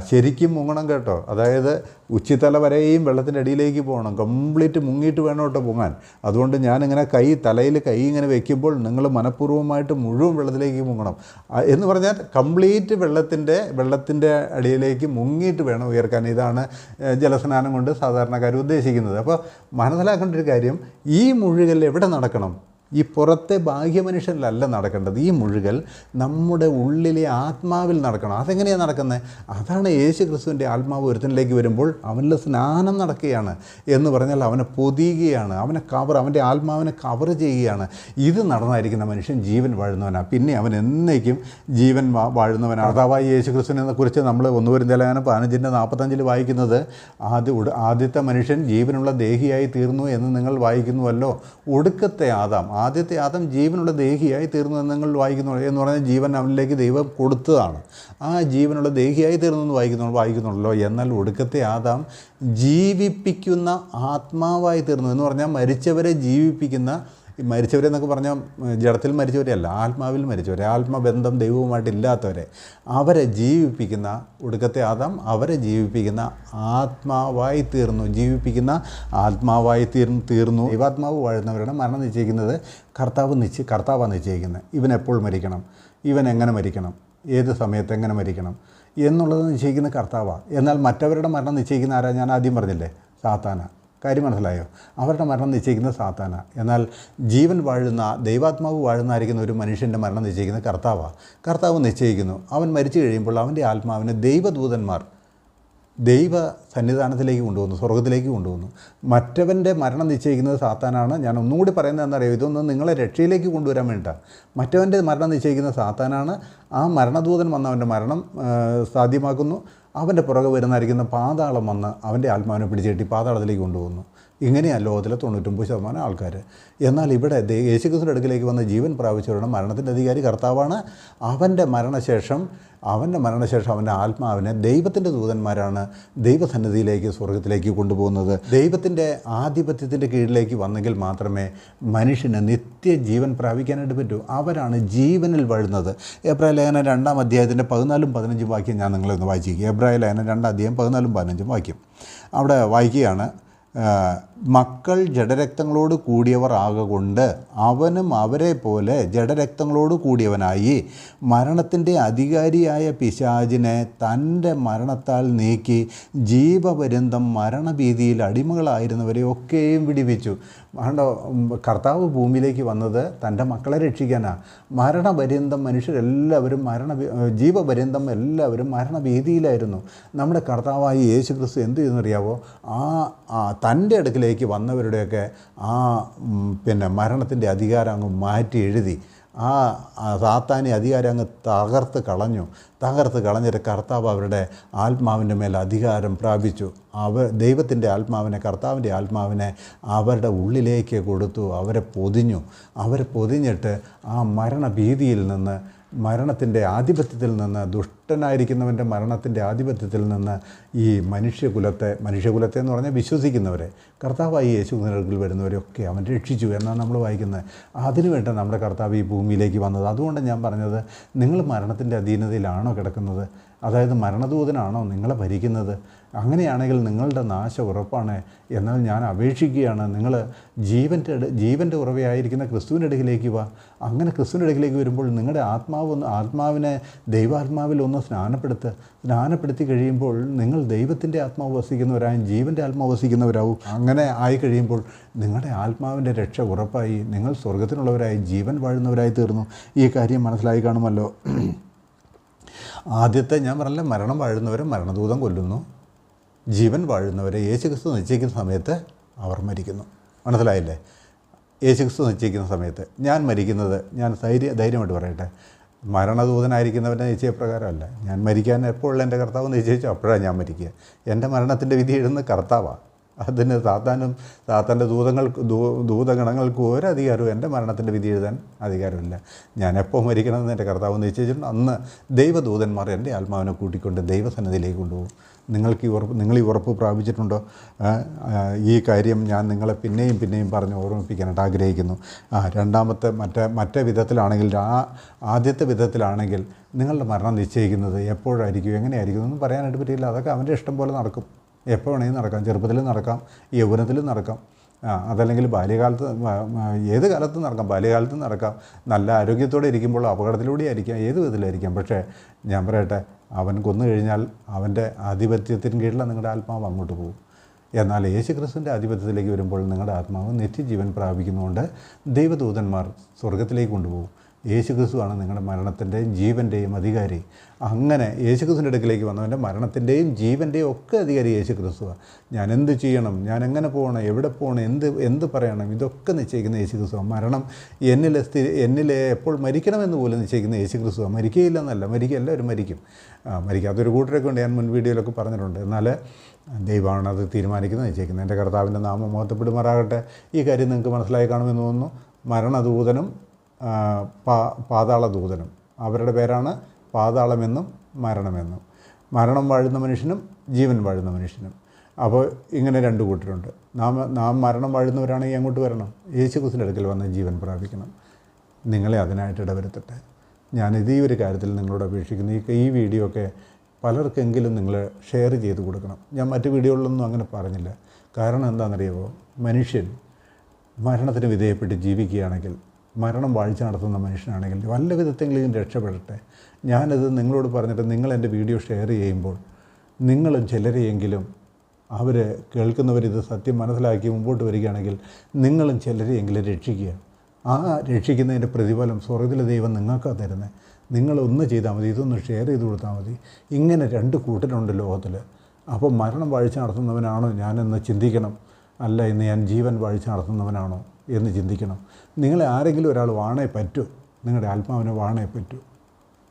ശരിക്കും മുങ്ങണം കേട്ടോ. അതായത് ഉച്ചിത്തല വരെയും വെള്ളത്തിൻ്റെ അടിയിലേക്ക് പോകണം, കംപ്ലീറ്റ് മുങ്ങിയിട്ട് വേണം കേട്ടോ പൊങ്ങാൻ. അതുകൊണ്ട് ഞാനിങ്ങനെ തലയിൽ കൈ ഇങ്ങനെ വയ്ക്കുമ്പോൾ നിങ്ങൾ മനഃപൂർവ്വമായിട്ട് മുഴുവൻ വെള്ളത്തിലേക്ക് മുങ്ങണം എന്ന് പറഞ്ഞാൽ കംപ്ലീറ്റ് വെള്ളത്തിൻ്റെ അടിയിലേക്ക് മുങ്ങിയിട്ട് വേണം ഉയർക്കാൻ. ഇതാണ് ജലസ്നാനം കൊണ്ട് സാധാരണക്കാർ ഉദ്ദേശിക്കുന്നത്. അപ്പോൾ മനസ്സിലാക്കേണ്ട ഒരു കാര്യം, ഈ മുഴുകൽ എവിടെ നടക്കണം? ഈ പുറത്തെ ബാഹ്യ മനുഷ്യരിലല്ല നടക്കേണ്ടത്. ഈ മുഴുകൽ നമ്മുടെ ഉള്ളിലെ ആത്മാവിൽ നടക്കണം. അതെങ്ങനെയാണ് നടക്കുന്നത്? അതാണ് യേശു ക്രിസ്തുവിൻ്റെ ആത്മാവ് ഒരുത്തനിലേക്ക് വരുമ്പോൾ അവനിൽ സ്നാനം നടക്കുകയാണ് എന്ന് പറഞ്ഞാൽ അവനെ പൊതിയുകയാണ്, അവൻ്റെ ആത്മാവിനെ കവർ ചെയ്യുകയാണ്. ഇത് നടന്നായിരിക്കുന്ന മനുഷ്യൻ ജീവൻ വാഴുന്നവനാണ്. പിന്നെ അവൻ എന്നേക്കും ജീവൻ വാഴുന്നവനാണ്. കർത്താവായ യേശു ക്രിസ്തുവിനെ കുറിച്ച് നമ്മൾ 1 കൊരിന്ത്യർ 15:45 വായിക്കുന്നത്, ആദ്യത്തെ മനുഷ്യൻ ജീവനുള്ള ദേഹിയായി തീർന്നു എന്ന് നിങ്ങൾ വായിക്കുന്നുവല്ലോ. ഒടുക്കത്തെ ആദ്യത്തെ ആദം ജീവനുള്ള ദേഹിയായി തീർന്നു എന്ന് നിങ്ങൾ വായിക്കുന്നു എന്ന് പറഞ്ഞാൽ ജീവൻ അവനിലേക്ക് ദൈവം കൊടുത്തതാണ്. ആ ജീവനുള്ള ദേഹിയായി തീർന്നു എന്ന് വായിക്കുന്നുള്ളല്ലോ. എന്നാൽ ഒടുക്കത്തെ ആദാം ജീവിപ്പിക്കുന്ന ആത്മാവായി തീർന്നു എന്ന് പറഞ്ഞാൽ മരിച്ചവരെ ജീവിപ്പിക്കുന്ന, മരിച്ചവരെന്നൊക്കെ പറഞ്ഞാൽ ജഡത്തിൽ മരിച്ചവരെയല്ല, ആത്മാവിൽ മരിച്ചവരെ, ആത്മബന്ധം ദൈവവുമായിട്ടില്ലാത്തവരെ, അവരെ ജീവിപ്പിക്കുന്ന, ഒടുക്കത്തെ ആദാം അവരെ ജീവിപ്പിക്കുന്ന ആത്മാവായി തീർന്നു. ദൈവാത്മാവ് വാഴുന്നവരുടെ മരണം നിശ്ചയിക്കുന്നത് കർത്താവാണ് നിശ്ചയിക്കുന്നത്. ഇവൻ എപ്പോൾ മരിക്കണം, ഇവൻ എങ്ങനെ മരിക്കണം, ഏത് സമയത്ത് എങ്ങനെ മരിക്കണം എന്നുള്ളത് നിശ്ചയിക്കുന്ന കർത്താവാണ്. എന്നാൽ മറ്റവരുടെ മരണം നിശ്ചയിക്കുന്ന ആരാ? ഞാൻ ആദ്യം പറഞ്ഞില്ലേ, സാത്താന. കാര്യം മനസ്സിലായോ? അവരുടെ മരണം നിശ്ചയിക്കുന്ന സാത്താന. എന്നാൽ ജീവൻ വാഴുന്ന, ദൈവാത്മാവ് വാഴുന്നതായിരിക്കുന്ന ഒരു മനുഷ്യൻ്റെ മരണം നിശ്ചയിക്കുന്ന കർത്താവ് നിശ്ചയിക്കുന്നു. അവൻ മരിച്ചു കഴിയുമ്പോൾ അവൻ്റെ ആത്മാവിനെ ദൈവദൂതന്മാർ ദൈവ സന്നിധാനത്തിലേക്ക് കൊണ്ടുവന്നു, സ്വർഗ്ഗത്തിലേക്ക് കൊണ്ടുവന്നു. മറ്റവൻ്റെ മരണം നിശ്ചയിക്കുന്നത് സാത്താനാണ്. ഞാൻ ഒന്നുകൂടി പറയുന്നത് എന്നറിയാം, ഇതൊന്നും നിങ്ങളെ രക്ഷയിലേക്ക് കൊണ്ടുവരാൻ വേണ്ടിയിട്ടാണ്. മറ്റവൻ്റെ മരണം നിശ്ചയിക്കുന്ന സാത്താനാണ്. ആ മരണദൂതൻ വന്ന് അവൻ്റെ മരണം സാധ്യമാക്കുന്നു. അവൻ്റെ പുറകെ വരുന്നതായിരിക്കുന്ന പാതാളം വന്ന് അവൻ്റെ ആത്മാവിനെ പിടിച്ചെട്ടി പാതാളത്തിലേക്ക് കൊണ്ടുപോകുന്നു. ഇങ്ങനെയാണ് ലോകത്തിലെ 99% ആൾക്കാർ. എന്നാൽ ഇവിടെ യേശുക്രിസ്തുവിൻ്റെ അടുക്കിലേക്ക് വന്ന് ജീവൻ പ്രാപിച്ചവരുടെ മരണത്തിൻ്റെ അധികാരി കർത്താവാണ്. അവൻ്റെ മരണശേഷം അവൻ്റെ ആത്മാവിനെ ദൈവത്തിൻ്റെ ദൂതന്മാരാണ് ദൈവസന്നിധിയിലേക്ക്, സ്വർഗ്ഗത്തിലേക്ക് കൊണ്ടുപോകുന്നത്. ദൈവത്തിൻ്റെ ആധിപത്യത്തിൻ്റെ കീഴിലേക്ക് വന്നെങ്കിൽ മാത്രമേ മനുഷ്യന് നിത്യജീവൻ പ്രാപിക്കാനായിട്ട് പറ്റൂ. അവരാണ് ജീവനിൽ വാഴുന്നത്. എബ്രായ ലേഖനം 2-ാം അധ്യായത്തിൻ്റെ 14-15 വാക്യം ഞാൻ നിങ്ങളൊന്ന് വായിച്ചിരിക്കുക. എബ്രായ ലേഖനം 2-ാം അധ്യായം 14-15 വാക്യം. അവിടെ വായിക്കുകയാണ്, മക്കൾ ജഡരക്തങ്ങളോട് കൂടിയവർ ആകൊണ്ട് അവനും അവരെ പോലെ ജഡരക്തങ്ങളോട് കൂടിയവനായി മരണത്തിൻ്റെ അധികാരിയായ പിശാചിനെ തൻ്റെ മരണത്താൽ നീക്കി ജീവപര്യന്തം മരണഭീതിയിൽ അടിമകളായിരുന്നവരെ ഒക്കെയും വിടിവിച്ചു. കർത്താവ് ഭൂമിയിലേക്ക് വന്നത് തൻ്റെ മക്കളെ രക്ഷിക്കാനാണ്. മരണപര്യന്തം മനുഷ്യരെല്ലാവരും ജീവപര്യന്തം എല്ലാവരും മരണഭീതിയിലായിരുന്നു. നമ്മുടെ കർത്താവായ യേശു ക്രിസ്തു എന്ത് ചെയ്യുന്നറിയാവോ? തൻ്റെ അടുക്കിലേക്ക് വന്നവരുടെയൊക്കെ മരണത്തിൻ്റെ അധികാരം അങ്ങ് മാറ്റി എഴുതി സാത്താനി അധികാരം അങ്ങ് തകർത്ത് കളഞ്ഞിട്ട് കർത്താവ് അവരുടെ ആത്മാവിൻ്റെ മേൽ അധികാരം പ്രാപിച്ചു. ദൈവത്തിൻ്റെ ആത്മാവിനെ, കർത്താവിൻ്റെ ആത്മാവിനെ അവരുടെ ഉള്ളിലേക്ക് കൊടുത്തു. അവരെ പൊതിഞ്ഞിട്ട് ആ മരണഭീതിയിൽ നിന്ന്, മരണത്തിൻ്റെ ആധിപത്യത്തിൽ നിന്ന്, ദുഷ്ടനായിരിക്കുന്നവൻ്റെ മരണത്തിൻ്റെ ആധിപത്യത്തിൽ നിന്ന് ഈ മനുഷ്യകുലത്തെ എന്ന് പറഞ്ഞാൽ വിശ്വസിക്കുന്നവരെ, കർത്താവായി യേശുവിനടുക്കൽ വരുന്നവരെയൊക്കെ അവൻ രക്ഷിച്ചു എന്നാണ് നമ്മൾ വായിക്കുന്നത്. അതിനുവേണ്ട നമ്മുടെ കർത്താവ് ഈ ഭൂമിയിലേക്ക് വന്നത്. അതുകൊണ്ട് ഞാൻ പറഞ്ഞത്, നിങ്ങൾ മരണത്തിൻ്റെ അധീനതയിലാണോ കിടക്കുന്നത്? അതായത് മരണദൂതനാണോ നിങ്ങളെ ഭരിക്കുന്നത്? അങ്ങനെയാണെങ്കിൽ നിങ്ങളുടെ നാശം ഉറപ്പാണ്. എന്നാൽ ഞാൻ അപേക്ഷിക്കുകയാണ്, നിങ്ങൾ ജീവൻ്റെ ഉറവയായിരിക്കുന്ന ക്രിസ്തുവിൻ്റെ അടുക്കിലേക്ക് വാ. അങ്ങനെ ക്രിസ്തുവിൻ്റെ അടുക്കിലേക്ക് വരുമ്പോൾ നിങ്ങളുടെ ആത്മാവിനെ ദൈവാത്മാവിലൊന്ന് സ്നാനപ്പെടുത്തി കഴിയുമ്പോൾ നിങ്ങൾ ദൈവത്തിൻ്റെ ആത്മാവ് വസിക്കുന്നവരായും ജീവൻ്റെ ആത്മാവ് വസിക്കുന്നവരാവും. അങ്ങനെ ആയി കഴിയുമ്പോൾ നിങ്ങളുടെ ആത്മാവിൻ്റെ രക്ഷ ഉറപ്പായി. നിങ്ങൾ സ്വർഗത്തിനുള്ളവരായി, ജീവൻ വാഴുന്നവരായി തീർന്നു. ഈ കാര്യം മനസ്സിലായി കാണുമല്ലോ. ആദ്യത്തെ ഞാൻ പറഞ്ഞില്ല, മരണം വാഴുന്നവരെ മരണദൂതൻ കൊല്ലുന്നു. ജീവൻ വാഴുന്നവരെ യേശുക്രിസ്തു നിശ്ചയിക്കുന്ന സമയത്ത് അവർ മരിക്കുന്നു. മനസ്സിലായില്ലേ? യേശുക്രിസ്തു നിശ്ചയിക്കുന്ന സമയത്ത് ഞാൻ മരിക്കുന്നത്, ഞാൻ ധൈര്യമായിട്ട് പറയട്ടെ, മരണദൂതനായിരിക്കുന്നവൻ്റെ നിശ്ചയപ്രകാരമല്ല. ഞാൻ മരിക്കാൻ എപ്പോഴുള്ള എൻ്റെ കർത്താവ് നിശ്ചയിച്ചു അപ്പോഴാണ് ഞാൻ മരിക്കുക. എൻ്റെ മരണത്തിൻ്റെ വിധി എഴുതുന്നത് കർത്താവാണ്. അതിന് സാത്താൻ്റെ ദൂതഗണങ്ങൾക്ക് ഒരു അധികാരവും എൻ്റെ മരണത്തിൻ്റെ വിധി എഴുതാൻ അധികാരമില്ല. ഞാൻ എപ്പോൾ മരിക്കണമെന്ന് എൻ്റെ കർത്താവ് നിശ്ചയിച്ചിട്ടുണ്ട്. അന്ന് ദൈവദൂതന്മാർ എൻ്റെ ആത്മാവിനെ കൂട്ടിക്കൊണ്ട് ദൈവസന്നിധിയിലേക്ക് കൊണ്ടുപോകും. നിങ്ങൾ ഈ ഉറപ്പ് പ്രാപിച്ചിട്ടുണ്ടോ? ഈ കാര്യം ഞാൻ നിങ്ങളെ പിന്നെയും പറഞ്ഞ് ഓർമ്മിപ്പിക്കാനായിട്ട് ആഗ്രഹിക്കുന്നു. രണ്ടാമത്തെ മറ്റേ വിധത്തിലാണെങ്കിൽ, ആദ്യത്തെ വിധത്തിലാണെങ്കിൽ നിങ്ങളുടെ മരണം നിശ്ചയിക്കുന്നത് എപ്പോഴായിരിക്കും, എങ്ങനെയായിരിക്കും എന്നൊന്നും പറയാനായിട്ട് പറ്റില്ല. അതൊക്കെ അവൻ്റെ ഇഷ്ടം പോലെ നടക്കും. എപ്പോൾ വേണമെങ്കിലും നടക്കാം. ചെറുപ്പത്തിലും നടക്കാം, യൗവനത്തിലും നടക്കാം, അതല്ലെങ്കിൽ ബാല്യകാലത്ത്, ഏത് കാലത്തും നടക്കാം. ബാല്യകാലത്തും നടക്കാം. നല്ല ആരോഗ്യത്തോടെ ഇരിക്കുമ്പോൾ അപകടത്തിലൂടെ ആയിരിക്കാം, ഏത് വിധത്തിലായിരിക്കാം. പക്ഷേ ഞാൻ പറയട്ടെ, അവൻ കൊന്നു കഴിഞ്ഞാൽ അവൻ്റെ ആധിപത്യത്തിന് കീഴിലാണ് നിങ്ങളുടെ ആത്മാവ് അങ്ങോട്ട് പോകും. എന്നാൽ യേശുക്രിസ്തുവിൻ്റെ ആധിപത്യത്തിലേക്ക് വരുമ്പോൾ നിങ്ങളുടെ ആത്മാവ് നിത്യജീവൻ പ്രാപിക്കുന്നതുകൊണ്ട് ദൈവദൂതന്മാർ സ്വർഗത്തിലേക്ക് കൊണ്ടുപോകും. യേശുക്രിസ്തുവാണ് നിങ്ങളുടെ മരണത്തിൻ്റെയും ജീവൻ്റെയും അധികാരി. അങ്ങനെ യേശുക്രിസ്തുവിൻ്റെ അടുക്കിലേക്ക് വന്നവൻ്റെ മരണത്തിൻ്റെയും ജീവൻ്റെയും ഒക്കെ അധികാരി യേശുക്രിസ്തുവാണ്. ഞാൻ എന്ത് ചെയ്യണം, ഞാൻ എങ്ങനെ പോകണം, എവിടെ പോകണം, എന്ത് പറയണം, ഇതൊക്കെ നിശ്ചയിക്കുന്ന യേശുക്രിസ്തുവാണ്. മരണം എന്നിലെ എപ്പോൾ മരിക്കണമെന്ന് പോലും നിശ്ചയിക്കുന്ന യേശുക്രിസ്തുവാണ്. മരിക്കുകയില്ല എന്നല്ല, എല്ലാവരും മരിക്കും. മരിക്കാത്തൊരു കൂട്ടരൊക്കെ ഉണ്ട്, ഞാൻ മുൻ വീഡിയോയിലൊക്കെ പറഞ്ഞിട്ടുണ്ട്. എന്നാൽ ദൈവമാണ് അത് തീരുമാനിക്കുന്നത്, നിശ്ചയിക്കുന്നത്. എൻ്റെ കർത്താവിൻ്റെ നാമം മഹത്വപ്പെടുമാറാകട്ടെ. ഈ കാര്യം നിങ്ങൾക്ക് മനസ്സിലായി കാണുമെന്ന് തോന്നുന്നു. മരണദൂതനും പാതാളദൂതനും, അവരുടെ പേരാണ് പാതാളമെന്നും മരണമെന്നും. മരണം വാഴുന്ന മനുഷ്യനും ജീവൻ വാഴുന്ന മനുഷ്യനും. അപ്പോൾ ഇങ്ങനെ രണ്ട് കൂട്ടരുണ്ട്. നാം മരണം വാഴുന്നവരാണെങ്കിൽ അങ്ങോട്ട് വരണം, യേശുക്രിസ്തുവിൻ്റെ അടുക്കൽ വന്ന് ജീവൻ പ്രാപിക്കണം. നിങ്ങളെ അതിനായിട്ട് ഇടവരുത്തട്ടെ. ഞാനിത് ഈ ഒരു കാര്യത്തിൽ നിങ്ങളോട് അപേക്ഷിക്കുന്നു. ഈ വീഡിയോ ഒക്കെ പലർക്കെങ്കിലും നിങ്ങൾ ഷെയർ ചെയ്ത് കൊടുക്കണം. ഞാൻ മറ്റ് വീഡിയോകളിലൊന്നും അങ്ങനെ പറഞ്ഞില്ല. കാരണം എന്താണെന്നറിയുമോ, മനുഷ്യൻ മരണത്തിന് വിധേയപ്പെട്ട് ജീവിക്കുകയാണെങ്കിൽ, മരണം വാഴ്ച നടത്തുന്ന മനുഷ്യനാണെങ്കിൽ വല്ല വിധത്തെങ്കിലും രക്ഷപ്പെടട്ടെ. ഞാനത് നിങ്ങളോട് പറഞ്ഞിട്ട് നിങ്ങൾ എൻ്റെ വീഡിയോ ഷെയർ ചെയ്യുമ്പോൾ നിങ്ങളും ചിലരെയെങ്കിലും, അവർ കേൾക്കുന്നവരിത് സത്യം മനസ്സിലാക്കി മുമ്പോട്ട് വരികയാണെങ്കിൽ നിങ്ങളും ചിലരെയെങ്കിലും രക്ഷിക്കുക. ആ രക്ഷിക്കുന്നതിൻ്റെ പ്രതിഫലം സ്വർഗ്ഗത്തിലെ ദൈവം നിങ്ങൾക്കാണ് തരുന്നത്. നിങ്ങളൊന്ന് ചെയ്താൽ മതി, ഇതൊന്ന് ഷെയർ ചെയ്ത് കൊടുത്താൽ മതി. ഇങ്ങനെ രണ്ട് കൂട്ടരുണ്ട് ലോകത്തിൽ. അപ്പോൾ മരണം വാഴ്ച നടത്തുന്നവനാണോ ഞാനെന്ന് ചിന്തിക്കണം. അല്ല, ഇന്ന് ഞാൻ ജീവൻ വാഴ്ച നടത്തുന്നവനാണോ എന്ന് ചിന്തിക്കണം. നിങ്ങളെ ആരെങ്കിലും ഒരാൾ വാണേ പറ്റൂ, നിങ്ങളുടെ ആത്മാവിനെ വാണേ പറ്റൂ.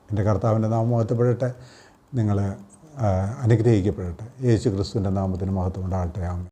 എൻ്റെ കർത്താവിൻ്റെ നാമം മഹത്വപ്പെടട്ടെ, നിങ്ങൾ അനുഗ്രഹിക്കപ്പെടട്ടെ. യേശു ക്രിസ്തുവിൻ്റെ നാമത്തിന് മഹത്വം ഉണ്ടാകട്ടെ. ആമേൻ.